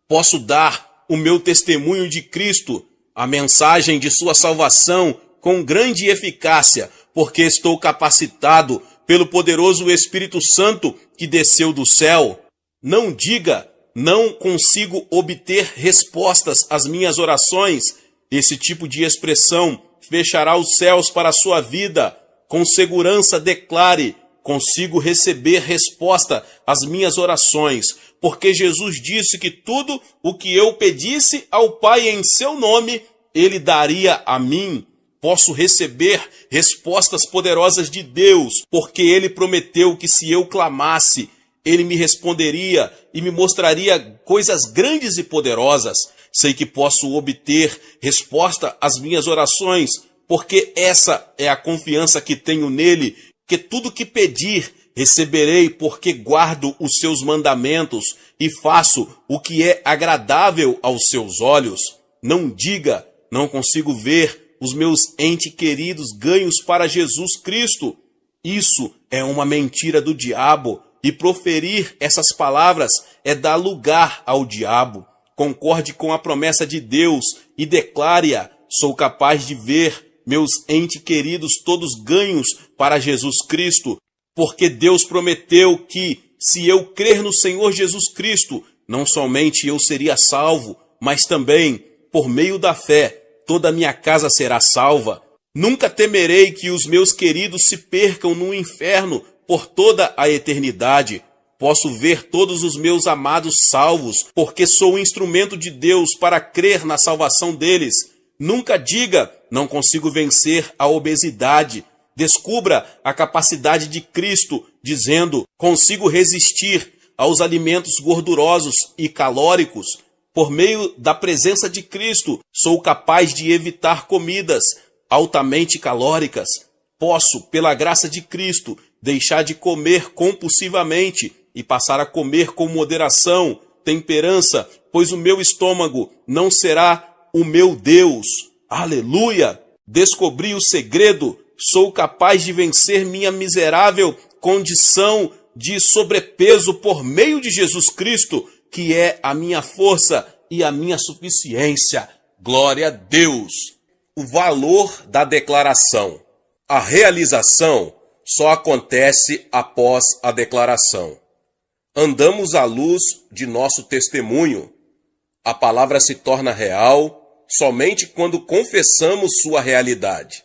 Posso dar o meu testemunho de Cristo, a mensagem de sua salvação com grande eficácia, porque estou capacitado pelo poderoso Espírito Santo que desceu do céu. Não diga, não consigo obter respostas às minhas orações. Esse tipo de expressão fechará os céus para a sua vida. Com segurança declare, consigo receber resposta às minhas orações, porque Jesus disse que tudo o que eu pedisse ao Pai em seu nome, Ele daria a mim. Posso receber respostas poderosas de Deus, porque Ele prometeu que se eu clamasse, Ele me responderia e me mostraria coisas grandes e poderosas. Sei que posso obter resposta às minhas orações, porque essa é a confiança que tenho nele, que tudo que pedir receberei, porque guardo os seus mandamentos e faço o que é agradável aos seus olhos. Não diga, não consigo ver os meus entes queridos ganhos para Jesus Cristo. Isso é uma mentira do diabo, e proferir essas palavras é dar lugar ao diabo. Concorde com a promessa de Deus e declare-a. Sou capaz de ver meus entes queridos todos ganhos para Jesus Cristo, porque Deus prometeu que, se eu crer no Senhor Jesus Cristo, não somente eu seria salvo, mas também, por meio da fé, toda a minha casa será salva. Nunca temerei que os meus queridos se percam no inferno por toda a eternidade. Posso ver todos os meus amados salvos, porque sou instrumento de Deus para crer na salvação deles. Nunca diga, não consigo vencer a obesidade. Descubra a capacidade de Cristo, dizendo, consigo resistir aos alimentos gordurosos e calóricos. Por meio da presença de Cristo, sou capaz de evitar comidas altamente calóricas. Posso, pela graça de Cristo, deixar de comer compulsivamente e passar a comer com moderação, temperança, pois o meu estômago não será o meu Deus. Aleluia! Descobri o segredo, sou capaz de vencer minha miserável condição de sobrepeso por meio de Jesus Cristo, que é a minha força e a minha suficiência. Glória a Deus! o valor da declaração. A realização só acontece após a declaração. Andamos à luz de nosso testemunho. A palavra se torna real somente quando confessamos sua realidade.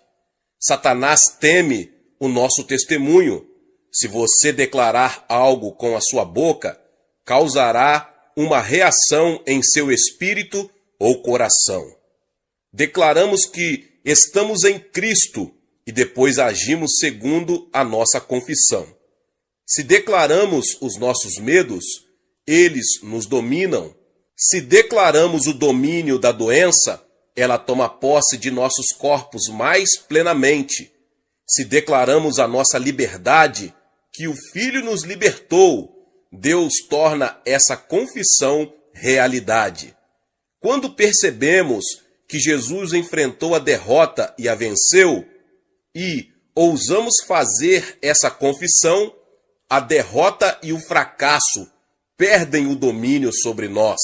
Satanás teme o nosso testemunho. Se você declarar algo com a sua boca, causará uma reação em seu espírito ou coração. Declaramos que estamos em Cristo e depois agimos segundo a nossa confissão. Se declaramos os nossos medos, eles nos dominam. Se declaramos o domínio da doença, ela toma posse de nossos corpos mais plenamente. Se declaramos a nossa liberdade, que o Filho nos libertou, Deus torna essa confissão realidade. Quando percebemos que Jesus enfrentou a derrota e a venceu, e ousamos fazer essa confissão, a derrota e o fracasso perdem o domínio sobre nós.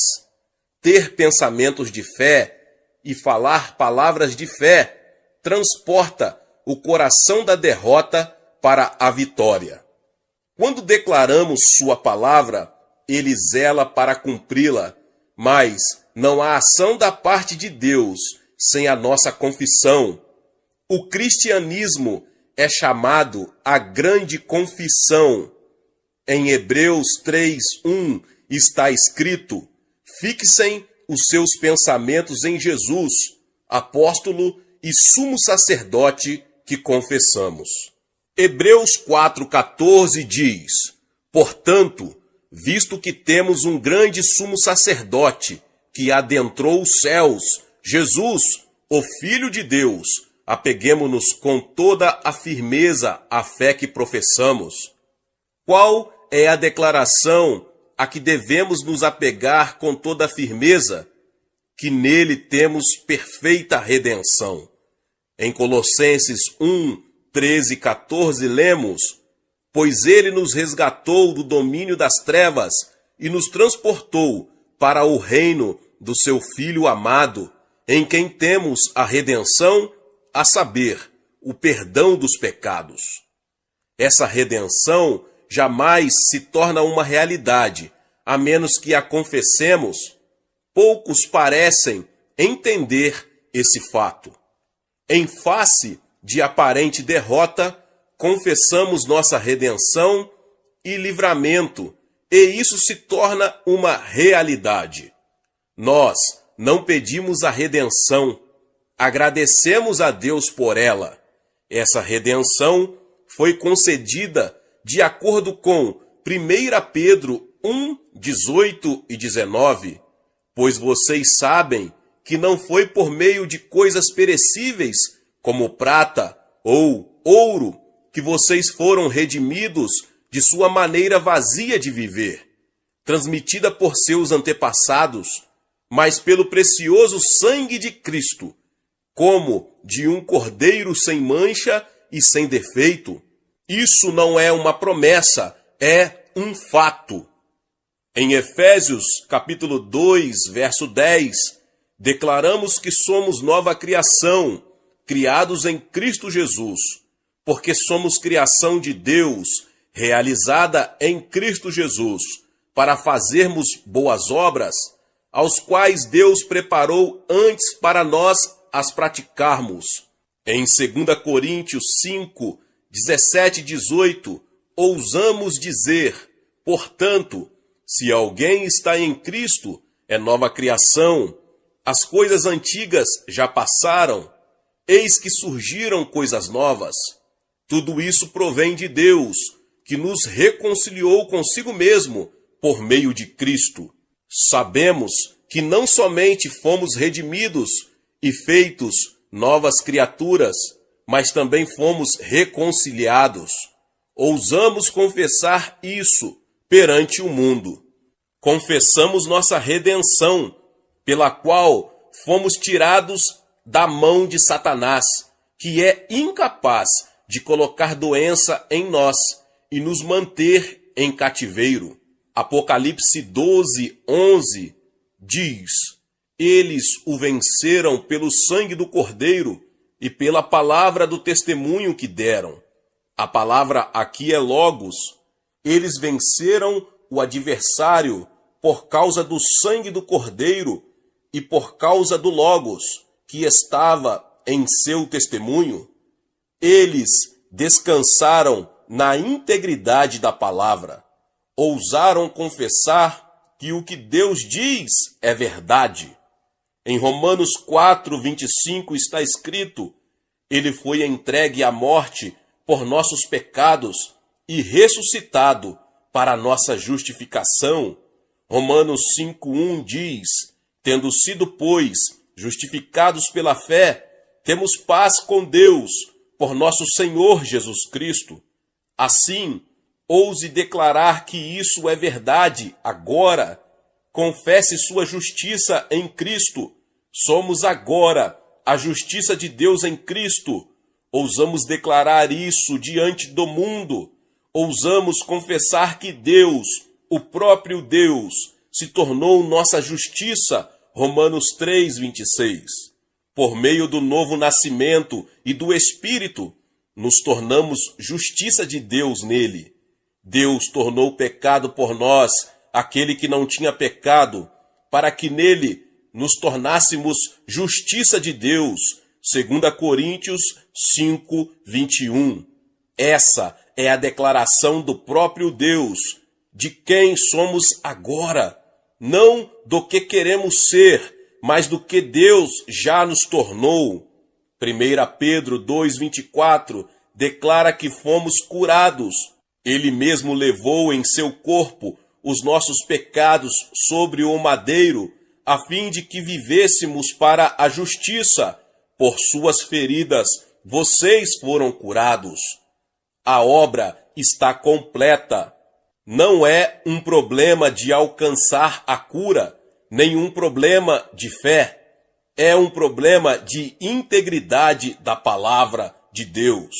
Ter pensamentos de fé e falar palavras de fé transporta o coração da derrota para a vitória. Quando declaramos sua palavra, ele zela para cumpri-la, mas não há ação da parte de Deus sem a nossa confissão. O cristianismo é chamado a grande confissão. Em Hebreus 3:1 está escrito: fixem os seus pensamentos em Jesus, apóstolo e sumo sacerdote que confessamos. Hebreus 4:14 diz: portanto, visto que temos um grande sumo sacerdote que adentrou os céus, Jesus, o Filho de Deus, apeguemo-nos com toda a firmeza à fé que professamos. Qual é a declaração a que devemos nos apegar com toda a firmeza? Que nele temos perfeita redenção. Em Colossenses 1:13 e 14 lemos: pois ele nos resgatou do domínio das trevas e nos transportou para o reino do seu Filho amado, em quem temos a redenção, a saber, o perdão dos pecados. Essa redenção jamais se torna uma realidade, a menos que a confessemos. Poucos parecem entender esse fato. Em face de aparente derrota, confessamos nossa redenção e livramento, e isso se torna uma realidade. Nós não pedimos a redenção, agradecemos a Deus por ela. Essa redenção foi concedida de acordo com 1 Pedro 1:18 e 19, pois vocês sabem que não foi por meio de coisas perecíveis, como prata ou ouro, que vocês foram redimidos de sua maneira vazia de viver, transmitida por seus antepassados, mas pelo precioso sangue de Cristo, como de um cordeiro sem mancha e sem defeito. Isso não é uma promessa, é um fato. Em Efésios, capítulo 2, verso 10, declaramos que somos nova criação, criados em Cristo Jesus, porque somos criação de Deus, realizada em Cristo Jesus, para fazermos boas obras, aos quais Deus preparou antes para nós as praticarmos. Em 2 Coríntios 5, 17 e 18, ousamos dizer: portanto, se alguém está em Cristo, é nova criação. As coisas antigas já passaram, eis que surgiram coisas novas. Tudo isso provém de Deus, que nos reconciliou consigo mesmo por meio de Cristo. Sabemos que não somente fomos redimidos e feitos novas criaturas, mas também fomos reconciliados. Ousamos confessar isso perante o mundo. Confessamos nossa redenção, pela qual fomos tirados da mão de Satanás, que é incapaz de colocar doença em nós e nos manter em cativeiro. Apocalipse 12:11 diz: Eles o venceram pelo sangue do Cordeiro e pela palavra do testemunho que deram. A palavra aqui é logos. Eles venceram o adversário por causa do sangue do Cordeiro e por causa do logos que estava em seu testemunho. Eles descansaram na integridade da palavra. Ousaram confessar que o que Deus diz é verdade. Em Romanos 4:25 está escrito: ele foi entregue à morte por nossos pecados e ressuscitado para a nossa justificação. Romanos 5:1 diz: tendo sido, pois, justificados pela fé, temos paz com Deus por nosso Senhor Jesus Cristo. Assim, ouse declarar que isso é verdade agora. Confesse sua justiça em Cristo. Somos agora a justiça de Deus em Cristo. Ousamos declarar isso diante do mundo. Ousamos confessar que Deus, o próprio Deus, se tornou nossa justiça. Romanos 3:26. Por meio do novo nascimento e do Espírito, nos tornamos justiça de Deus nele. Deus tornou pecado por nós aquele que não tinha pecado, para que nele nos tornássemos justiça de Deus. 2 Coríntios 5:21. Essa é a declaração do próprio Deus, de quem somos agora, não do que queremos ser, mas do que Deus já nos tornou. 1 Pedro 2:24 declara que fomos curados. Ele mesmo levou em seu corpo os nossos pecados sobre o madeiro, a fim de que vivêssemos para a justiça. Por suas feridas vocês foram curados. A obra está completa. Não é um problema de alcançar a cura, nem um problema de fé. É um problema de integridade da palavra de Deus.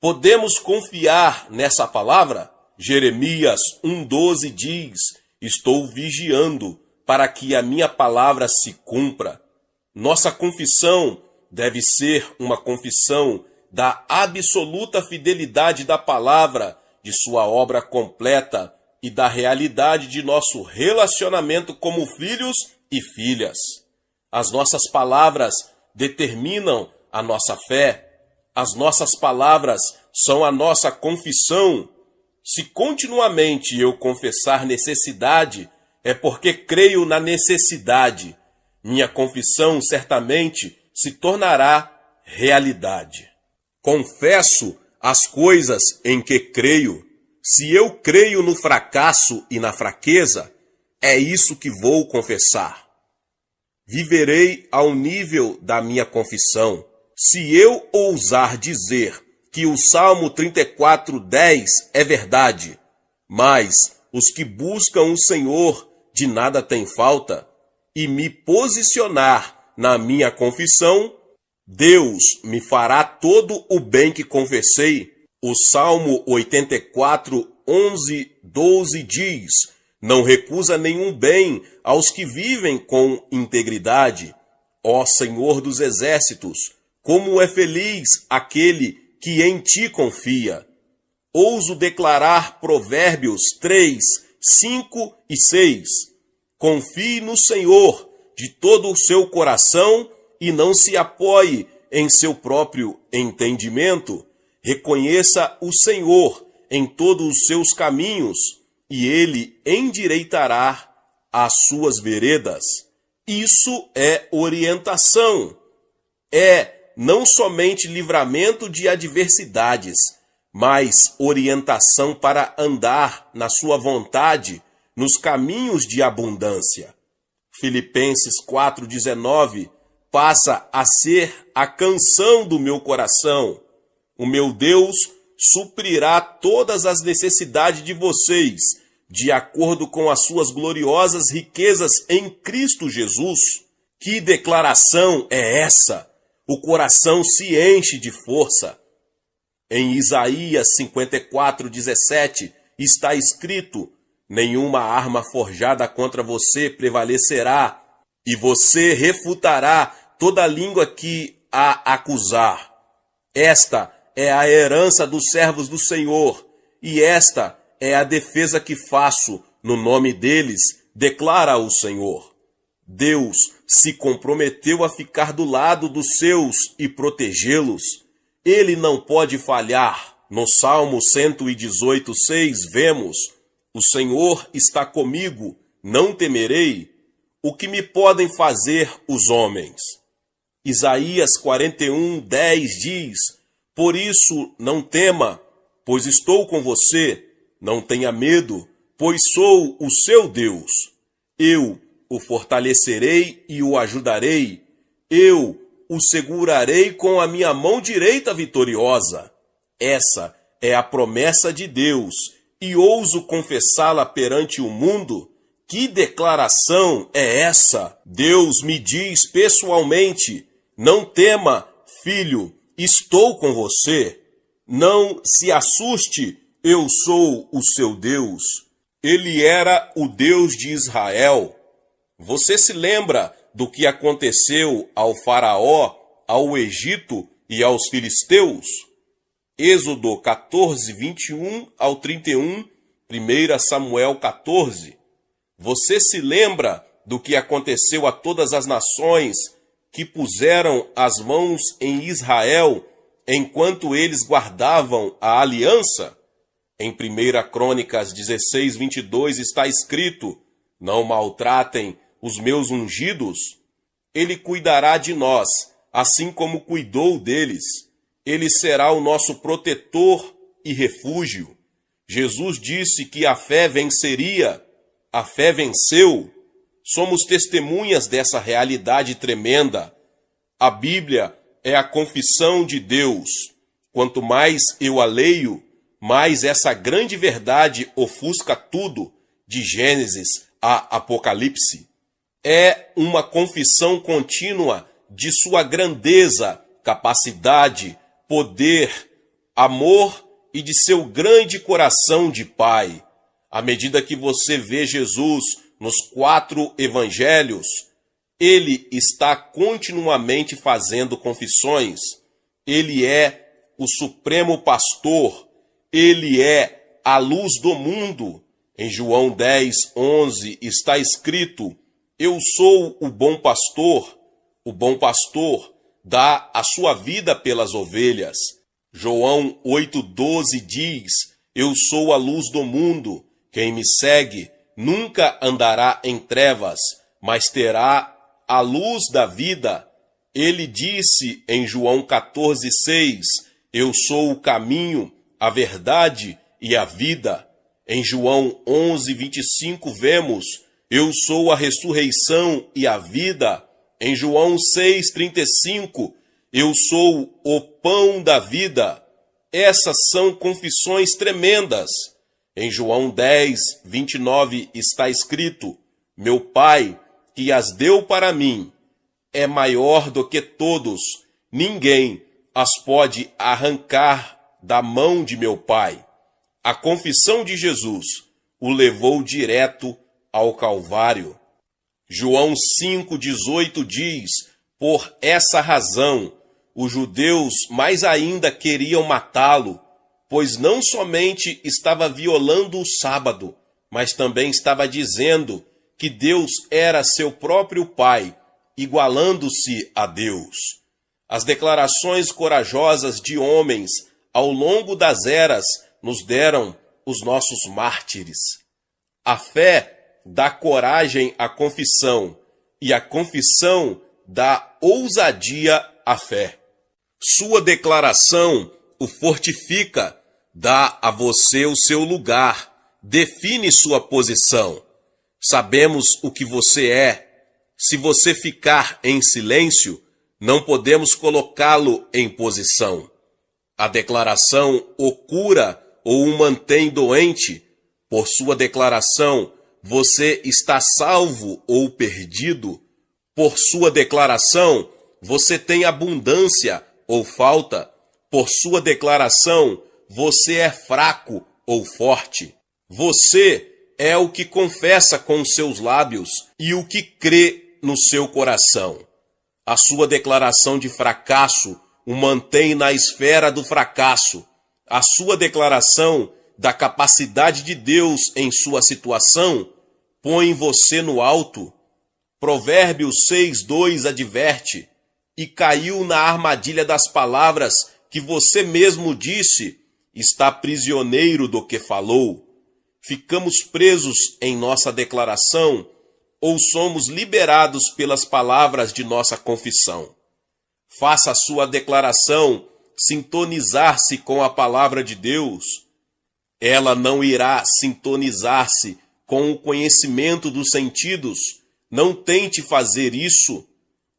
Podemos confiar nessa palavra? Jeremias 1:12 diz: estou vigiando para que a minha palavra se cumpra. Nossa confissão deve ser uma confissão da absoluta fidelidade da palavra, de sua obra completa e da realidade de nosso relacionamento como filhos e filhas. As nossas palavras determinam a nossa fé. As nossas palavras são a nossa confissão. Se continuamente eu confessar necessidade, é porque creio na necessidade. Minha confissão certamente se tornará realidade. Confesso as coisas em que creio. Se eu creio no fracasso e na fraqueza, é isso que vou confessar. Viverei ao nível da minha confissão. Se eu ousar dizer que o Salmo 34:10 é verdade, mas os que buscam o Senhor de nada têm falta, e me posicionar na minha confissão, Deus me fará todo o bem que confessei. O Salmo 84:11-12 diz: não recusa nenhum bem aos que vivem com integridade. Ó Senhor dos exércitos, como é feliz aquele que em ti confia. Ouso declarar Provérbios 3:5-6. Confie no Senhor de todo o seu coração e não se apoie em seu próprio entendimento. Reconheça o Senhor em todos os seus caminhos e ele endireitará as suas veredas. Isso é orientação. É não somente livramento de adversidades, mas orientação para andar na sua vontade, nos caminhos de abundância. Filipenses 4:19 passa a ser a canção do meu coração. O meu Deus suprirá todas as necessidades de vocês, de acordo com as suas gloriosas riquezas em Cristo Jesus. Que declaração é essa? O coração se enche de força. Em Isaías 54:17 está escrito: nenhuma arma forjada contra você prevalecerá, e você refutará toda língua que a acusar. Esta é a herança dos servos do Senhor, e esta é a defesa que faço no nome deles, declara o Senhor. Deus se comprometeu a ficar do lado dos seus e protegê-los. Ele não pode falhar. No Salmo 118:6 vemos: o Senhor está comigo, não temerei. O que me podem fazer os homens? Isaías 41:10 diz: por isso não tema, pois estou com você. Não tenha medo, pois sou o seu Deus. Eu o fortalecerei e o ajudarei. Eu o segurarei com a minha mão direita vitoriosa. Essa é a promessa de Deus, e ouso confessá-la perante o mundo. Que declaração é essa? Deus me diz pessoalmente: não tema, filho, estou com você. Não se assuste, eu sou o seu Deus. Ele era o Deus de Israel. Você se lembra do que aconteceu ao Faraó, ao Egito e aos filisteus? Êxodo 14:21-31, 1 Samuel 14. Você se lembra do que aconteceu a todas as nações que puseram as mãos em Israel enquanto eles guardavam a aliança? Em 1 Crônicas 16:22 está escrito: não maltratem os meus ungidos. Ele cuidará de nós, assim como cuidou deles. Ele será o nosso protetor e refúgio. Jesus disse que a fé venceria. A fé venceu. Somos testemunhas dessa realidade tremenda. A Bíblia é a confissão de Deus. Quanto mais eu a leio, mais essa grande verdade ofusca tudo, de Gênesis a Apocalipse. É uma confissão contínua de sua grandeza, capacidade, poder, amor e de seu grande coração de Pai. À medida que você vê Jesus nos 4 evangelhos, ele está continuamente fazendo confissões. Ele é o supremo pastor. Ele é a luz do mundo. Em João 10:11 está escrito: eu sou o bom pastor. O bom pastor dá a sua vida pelas ovelhas. João 8:12 diz: eu sou a luz do mundo. Quem me segue nunca andará em trevas, mas terá a luz da vida. Ele disse em João 14:6: eu sou o caminho, a verdade e a vida. Em João 11:25 vemos: eu sou a ressurreição e a vida. Em João 6:35, eu sou o pão da vida. Essas são confissões tremendas. Em João 10:29 está escrito: meu Pai, que as deu para mim, é maior do que todos. Ninguém as pode arrancar da mão de meu Pai. A confissão de Jesus o levou direto ao Calvário. João 5:18 diz: por essa razão, os judeus mais ainda queriam matá-lo, pois não somente estava violando o sábado, mas também estava dizendo que Deus era seu próprio Pai, igualando-se a Deus. As declarações corajosas de homens ao longo das eras nos deram os nossos mártires. A fé dá coragem à confissão, e a confissão dá ousadia à fé. Sua declaração o fortifica, dá a você o seu lugar, define sua posição. Sabemos o que você é. Se você ficar em silêncio, não podemos colocá-lo em posição. A declaração o cura ou o mantém doente. Por sua declaração, você está salvo ou perdido. Por sua declaração, você tem abundância ou falta. Por sua declaração, você é fraco ou forte. Você é o que confessa com os seus lábios e o que crê no seu coração. A sua declaração de fracasso o mantém na esfera do fracasso. A sua declaração da capacidade de Deus em sua situação põe você no alto. Provérbios 6:2 adverte: e caiu na armadilha das palavras que você mesmo disse, está prisioneiro do que falou. Ficamos presos em nossa declaração ou somos liberados pelas palavras de nossa confissão? Faça a sua declaração sintonizar-se com a palavra de Deus. Ela não irá sintonizar-se com o conhecimento dos sentidos. Não tente fazer isso.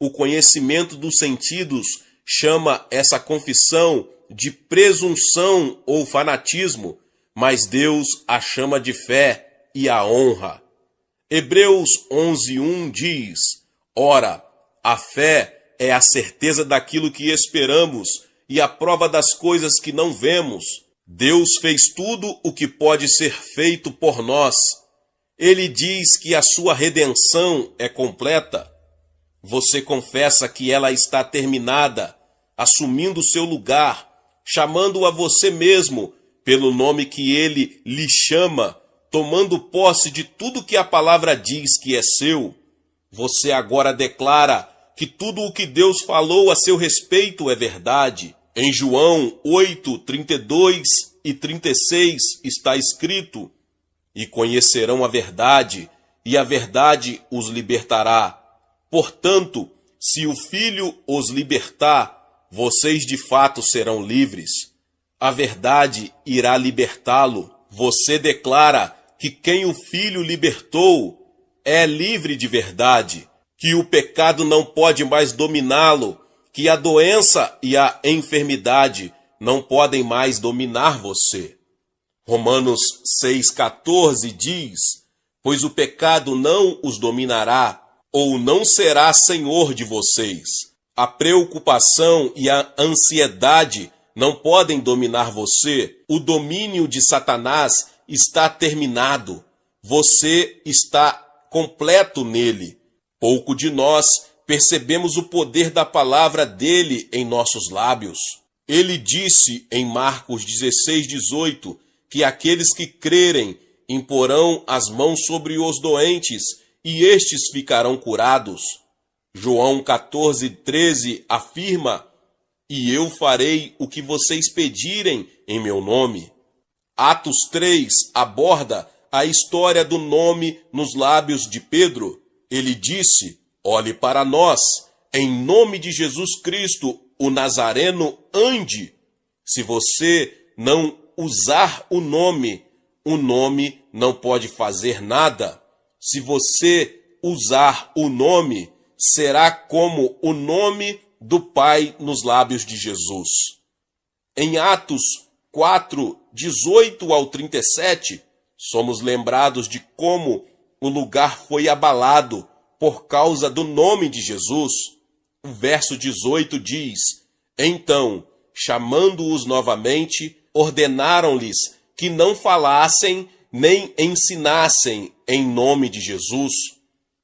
O conhecimento dos sentidos chama essa confissão de presunção ou fanatismo, mas Deus a chama de fé e a honra. Hebreus 11:1 diz: ora, a fé é a certeza daquilo que esperamos e a prova das coisas que não vemos. Deus fez tudo o que pode ser feito por nós. Ele diz que a sua redenção é completa. Você confessa que ela está terminada, assumindo seu lugar, chamando a você mesmo pelo nome que ele lhe chama, tomando posse de tudo que a palavra diz que é seu. Você agora declara que tudo o que Deus falou a seu respeito é verdade. Em João 8:32 e 36 está escrito: e conhecerão a verdade, e a verdade os libertará. Portanto, se o Filho os libertar, vocês de fato serão livres. A verdade irá libertá-lo. Você declara que quem o Filho libertou é livre de verdade, que o pecado não pode mais dominá-lo, que a doença e a enfermidade não podem mais dominar você. Romanos 6,14 diz: pois o pecado não os dominará, ou não será senhor de vocês. A preocupação e a ansiedade não podem dominar você. O domínio de Satanás está terminado. Você está completo nele. Pouco de nós percebemos o poder da palavra dele em nossos lábios. Ele disse em Marcos 16:18 que aqueles que crerem imporão as mãos sobre os doentes e estes ficarão curados. João 14:13 afirma: e eu farei o que vocês pedirem em meu nome. Atos 3 aborda a história do nome nos lábios de Pedro. Ele disse: olhe para nós, em nome de Jesus Cristo, o Nazareno, ande. Se você não usar o nome não pode fazer nada. Se você usar o nome, será como o nome do Pai nos lábios de Jesus. Em Atos 4:18 ao 37, somos lembrados de como o lugar foi abalado por causa do nome de Jesus. O verso 18 diz: então, chamando-os novamente, ordenaram-lhes que não falassem nem ensinassem em nome de Jesus.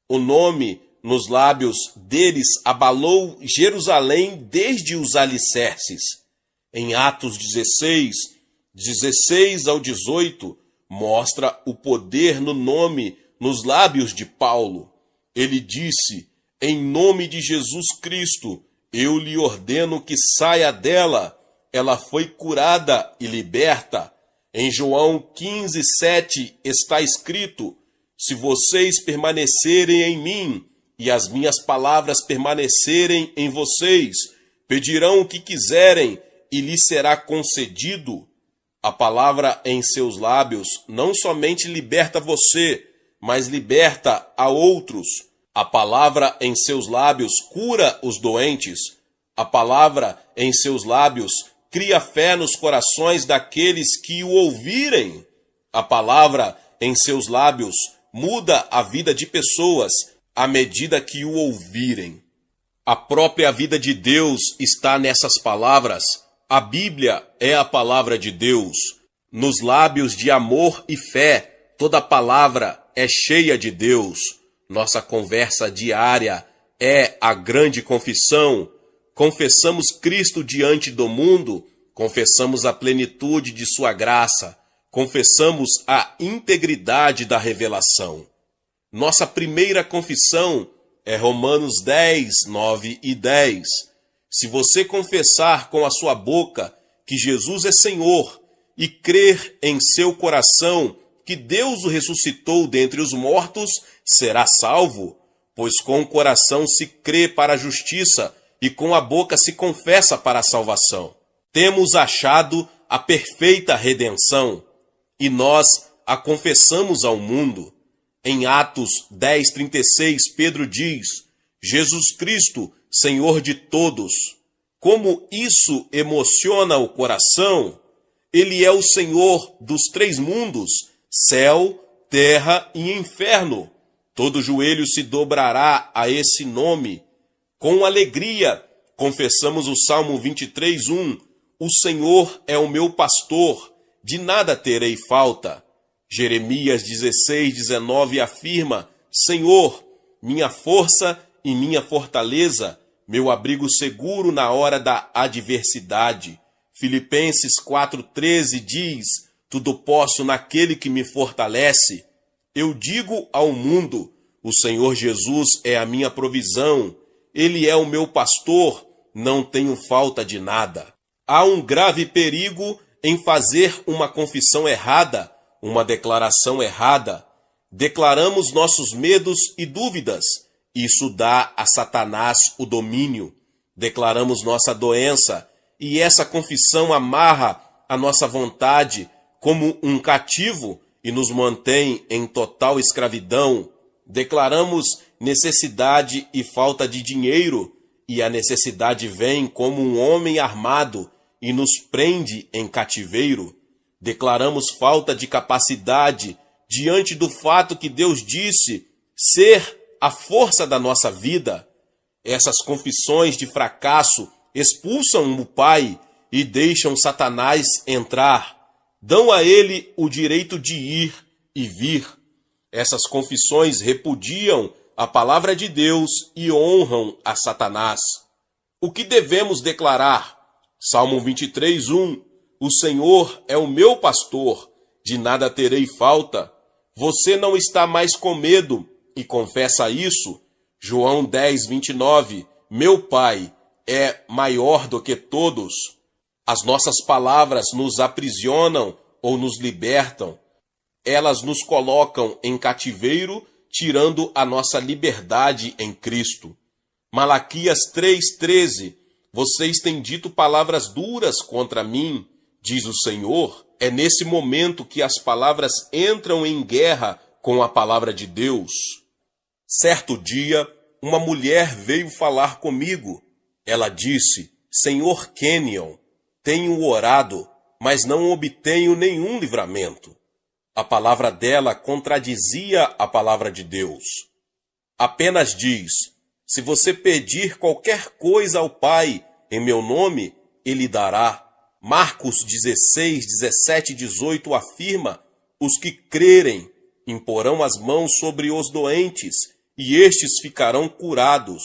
O nome nos lábios deles abalou Jerusalém desde os alicerces. Em Atos 16 ao 18, mostra o poder no nome nos lábios de Paulo. Ele disse: em nome de Jesus Cristo, eu lhe ordeno que saia dela. Ela foi curada e liberta. Em João 15:7 está escrito: se vocês permanecerem em mim e as minhas palavras permanecerem em vocês, pedirão o que quiserem e lhes será concedido. A palavra em seus lábios não somente liberta você, mas liberta a outros. A palavra em seus lábios cura os doentes. A palavra em seus lábios cria fé nos corações daqueles que o ouvirem. A palavra em seus lábios muda a vida de pessoas à medida que o ouvirem. A própria vida de Deus está nessas palavras. A Bíblia é a palavra de Deus. Nos lábios de amor e fé, toda palavra é cheia de Deus. Nossa conversa diária é a grande confissão. Confessamos Cristo diante do mundo, confessamos a plenitude de sua graça, confessamos a integridade da revelação. Nossa primeira confissão é Romanos 10, 9 e 10. Se você confessar com a sua boca que Jesus é Senhor e crer em seu coração que Deus o ressuscitou dentre os mortos, será salvo, pois com o coração se crê para a justiça e com a boca se confessa para a salvação. Temos achado a perfeita redenção e nós a confessamos ao mundo. Em Atos 10:36, Pedro diz: Jesus Cristo, Senhor de todos. Como isso emociona o coração! Ele é o Senhor dos 3 mundos, céu, terra e inferno. Todo joelho se dobrará a esse nome. Com alegria, confessamos o Salmo 23:1. O Senhor é o meu pastor, de nada terei falta. Jeremias 16:19 afirma: Senhor, minha força e minha fortaleza, meu abrigo seguro na hora da adversidade. Filipenses 4:13 diz: tudo posso naquele que me fortalece. Eu digo ao mundo: o Senhor Jesus é a minha provisão. Ele é o meu pastor, não tenho falta de nada. Há um grave perigo em fazer uma confissão errada, uma declaração errada. Declaramos nossos medos e dúvidas. Isso dá a Satanás o domínio. Declaramos nossa doença e essa confissão amarra a nossa vontade como um cativo e nos mantém em total escravidão. Declaramos necessidade e falta de dinheiro e a necessidade vem como um homem armado e nos prende em cativeiro. Declaramos falta de capacidade diante do fato que Deus disse ser a força da nossa vida. Essas confissões de fracasso expulsam o Pai e deixam Satanás entrar. Dão a ele o direito de ir e vir. Essas confissões repudiam a palavra de Deus e honram a Satanás. O que devemos declarar? Salmo 23:1. O Senhor é o meu pastor, de nada terei falta. Você não está mais com medo e confessa isso. João 10:29. Meu Pai é maior do que todos. As nossas palavras nos aprisionam ou nos libertam. Elas nos colocam em cativeiro, tirando a nossa liberdade em Cristo. Malaquias 3:13. Vocês têm dito palavras duras contra mim, diz o Senhor. É nesse momento que as palavras entram em guerra com a palavra de Deus. Certo dia, uma mulher veio falar comigo. Ela disse: Senhor Kenyon, tenho orado, mas não obtenho nenhum livramento. A palavra dela contradizia a palavra de Deus. Apenas diz: se você pedir qualquer coisa ao Pai em meu nome, Ele dará. Marcos 16, 17 e 18 afirma: os que crerem imporão as mãos sobre os doentes, e estes ficarão curados.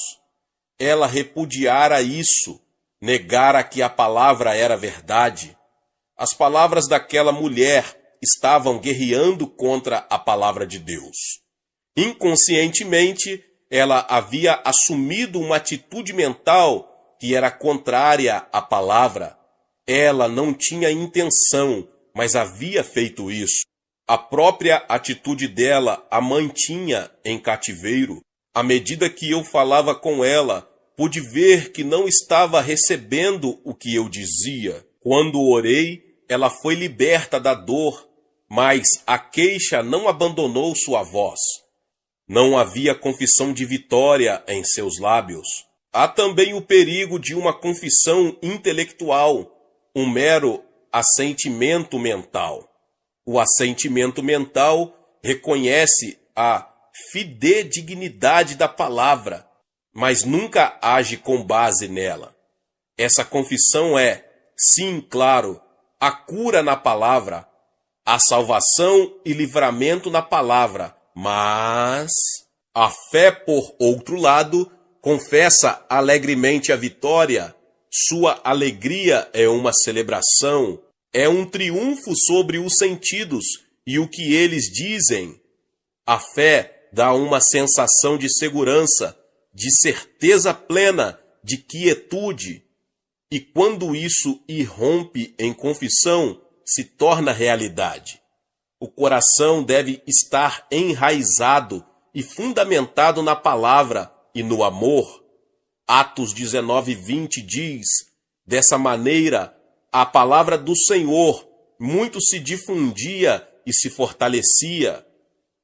Ela repudiara isso, negara que a palavra era verdade. As palavras daquela mulher estavam guerreando contra a palavra de Deus. Inconscientemente, ela havia assumido uma atitude mental que era contrária à palavra. Ela não tinha intenção, mas havia feito isso. A própria atitude dela a mantinha em cativeiro. À medida que eu falava com ela, pude ver que não estava recebendo o que eu dizia. Quando orei, ela foi liberta da dor, mas a queixa não abandonou sua voz. Não havia confissão de vitória em seus lábios. Há também o perigo de uma confissão intelectual, um mero assentimento mental. O assentimento mental reconhece a fidedignidade da palavra, mas nunca age com base nela. Essa confissão é, sim, claro, a cura na palavra, a salvação e livramento na palavra, mas A fé, por outro lado, confessa alegremente a vitória. Sua alegria é uma celebração, é um triunfo sobre os sentidos e o que eles dizem. A fé dá uma sensação de segurança, de certeza plena, de quietude. E quando isso irrompe em confissão, se torna realidade. O coração deve estar enraizado e fundamentado na palavra e no amor. Atos 19:20 diz: dessa maneira, a palavra do Senhor muito se difundia e se fortalecia.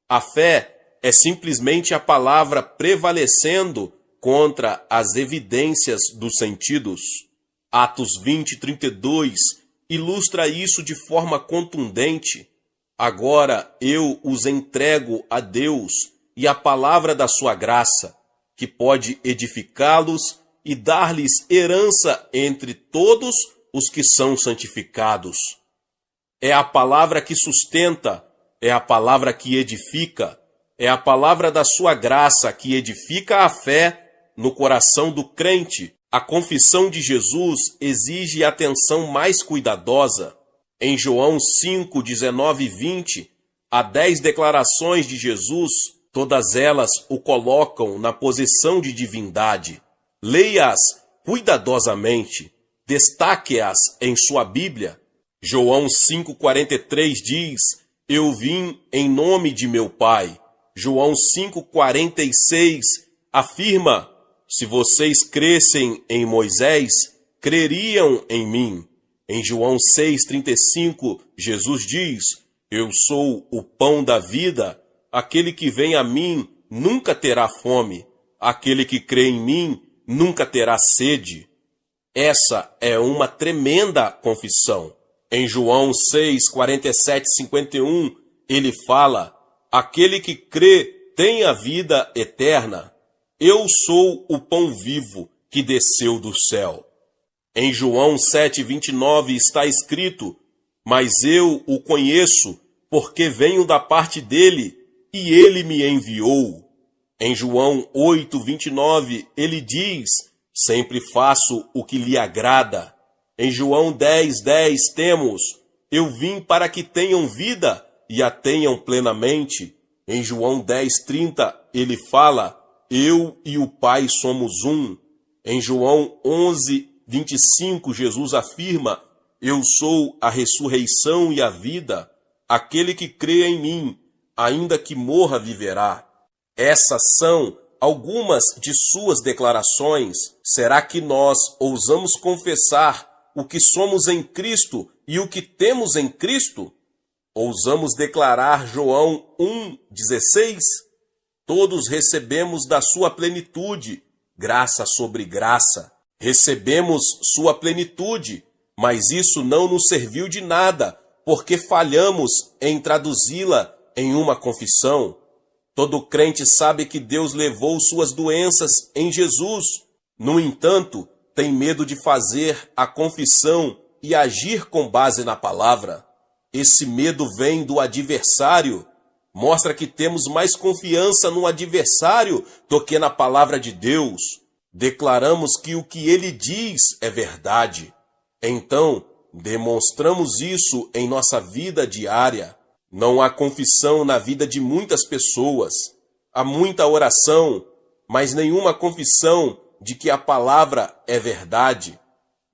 A fé é simplesmente a palavra prevalecendo contra as evidências dos sentidos. Atos 20:32 ilustra isso de forma contundente. Agora eu os entrego a Deus e à palavra da sua graça, que pode edificá-los e dar-lhes herança entre todos os que são santificados. É a palavra que sustenta, é a palavra que edifica, é a palavra da sua graça que edifica a fé no coração do crente. A confissão de Jesus exige atenção mais cuidadosa. Em João 5, 19 e 20, há 10 declarações de Jesus, todas elas o colocam na posição de divindade. Leia-as cuidadosamente, destaque-as em sua Bíblia. João 5,43 diz: eu vim em nome de meu Pai. João 5,46 afirma: se vocês crescem em Moisés, creriam em mim. Em João 6,35, Jesus diz: eu sou o pão da vida. Aquele que vem a mim nunca terá fome. Aquele que crê em mim nunca terá sede. Essa é uma tremenda confissão. Em João 6, 47 e 51, ele fala: aquele que crê tem a vida eterna. Eu sou o pão vivo que desceu do céu. Em João 7, 29 está escrito: mas eu o conheço, porque venho da parte dele, e ele me enviou. Em João 8, 29, ele diz: sempre faço o que lhe agrada. Em João 10, 10 temos: eu vim para que tenham vida e a tenham plenamente. Em João 10, 30, ele fala: eu e o Pai somos um. Em João 11, 25, Jesus afirma: eu sou a ressurreição e a vida. Aquele que crê em mim, ainda que morra, viverá. Essas são algumas de suas declarações. Será que nós ousamos confessar o que somos em Cristo e o que temos em Cristo? Ousamos declarar João 1,16? Todos recebemos da sua plenitude, graça sobre graça. Recebemos sua plenitude, mas isso não nos serviu de nada, porque falhamos em traduzi-la em uma confissão. Todo crente sabe que Deus levou suas doenças em Jesus. No entanto, tem medo de fazer a confissão e agir com base na palavra. Esse medo vem do adversário. Mostra que temos mais confiança no adversário do que na palavra de Deus. Declaramos que o que ele diz é verdade. Então, demonstramos isso em nossa vida diária. Não há confissão na vida de muitas pessoas. Há muita oração, mas nenhuma confissão de que a palavra é verdade.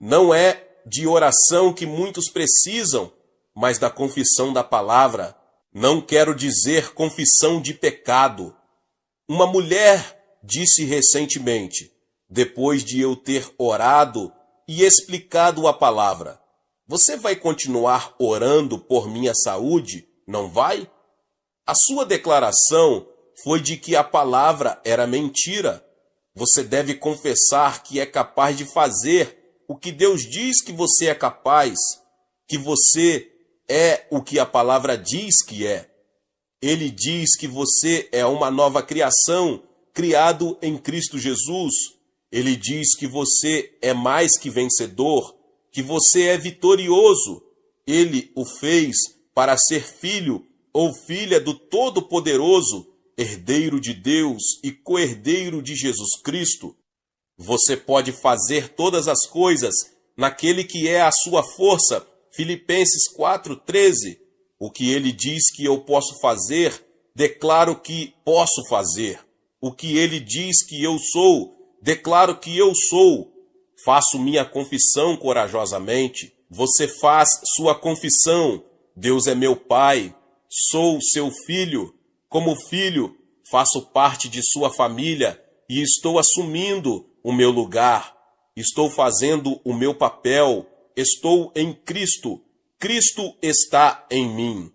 Não é de oração que muitos precisam, mas da confissão da palavra. Não quero dizer confissão de pecado. Uma mulher disse recentemente, depois de eu ter orado e explicado a palavra: você vai continuar orando por minha saúde, não vai? A sua declaração foi de que a palavra era mentira. Você deve confessar que é capaz de fazer o que Deus diz que você é capaz, que você é o que a palavra diz que é. Ele diz que você é uma nova criação, criado em Cristo Jesus. Ele diz que você é mais que vencedor, que você é vitorioso. Ele o fez para ser filho ou filha do Todo-Poderoso herdeiro de Deus e co-herdeiro de Jesus Cristo, você pode fazer todas as coisas naquele que é a sua força. Filipenses 4,13. O que ele diz que eu posso fazer, declaro que posso fazer. O que ele diz que eu sou, declaro que eu sou. Faço minha confissão corajosamente. Você faz sua confissão. Deus é meu Pai. Sou seu filho. Como filho, faço parte de sua família e estou assumindo o meu lugar. Estou fazendo o meu papel. Estou em Cristo. Cristo está em mim.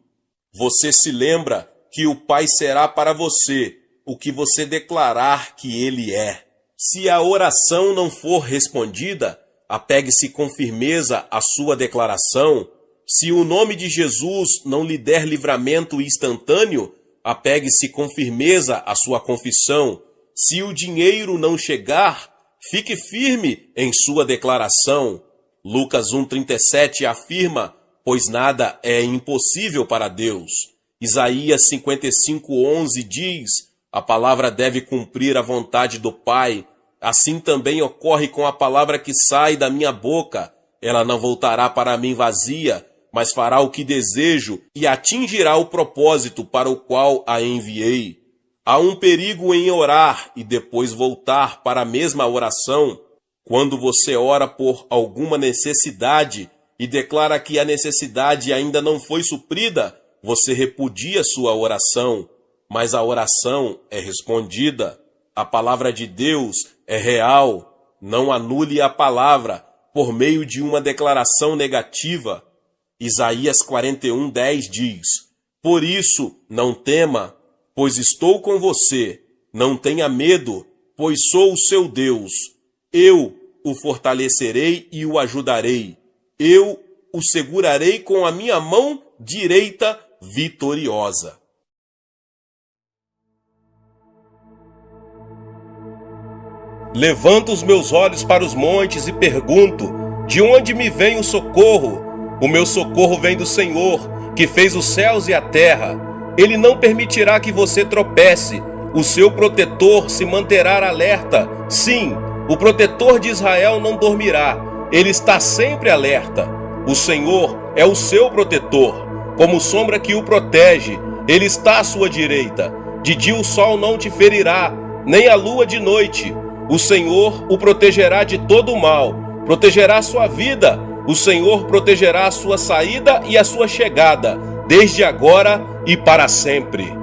Você se lembra que o Pai será para você o que você declarar que Ele é. Se a oração não for respondida, apegue-se com firmeza à sua declaração. Se o nome de Jesus não lhe der livramento instantâneo, apegue-se com firmeza à sua confissão. Se o dinheiro não chegar, fique firme em sua declaração. Lucas 1,37 afirma: pois nada é impossível para Deus. Isaías 55,11 diz: a palavra deve cumprir a vontade do Pai. Assim também ocorre com a palavra que sai da minha boca. Ela não voltará para mim vazia, mas fará o que desejo e atingirá o propósito para o qual a enviei. Há um perigo em orar e depois voltar para a mesma oração. Quando você ora por alguma necessidade e declara que a necessidade ainda não foi suprida, você repudia sua oração, mas a oração é respondida. A palavra de Deus é real. Não anule a palavra por meio de uma declaração negativa. Isaías 41:10 diz: por isso, não tema, pois estou com você. Não tenha medo, pois sou o seu Deus. Eu o fortalecerei e o ajudarei. Eu o segurarei com a minha mão direita vitoriosa. Levanto os meus olhos para os montes e pergunto: de onde me vem o socorro? O meu socorro vem do Senhor, que fez os céus e a terra. Ele não permitirá que você tropece. O seu protetor se manterá alerta. Sim, o protetor de Israel não dormirá. Ele está sempre alerta. O Senhor é o seu protetor, como sombra que o protege. Ele está à sua direita. De dia o sol não te ferirá, nem a lua de noite. O Senhor o protegerá de todo o mal, protegerá a sua vida. O Senhor protegerá a sua saída e a sua chegada, desde agora e para sempre.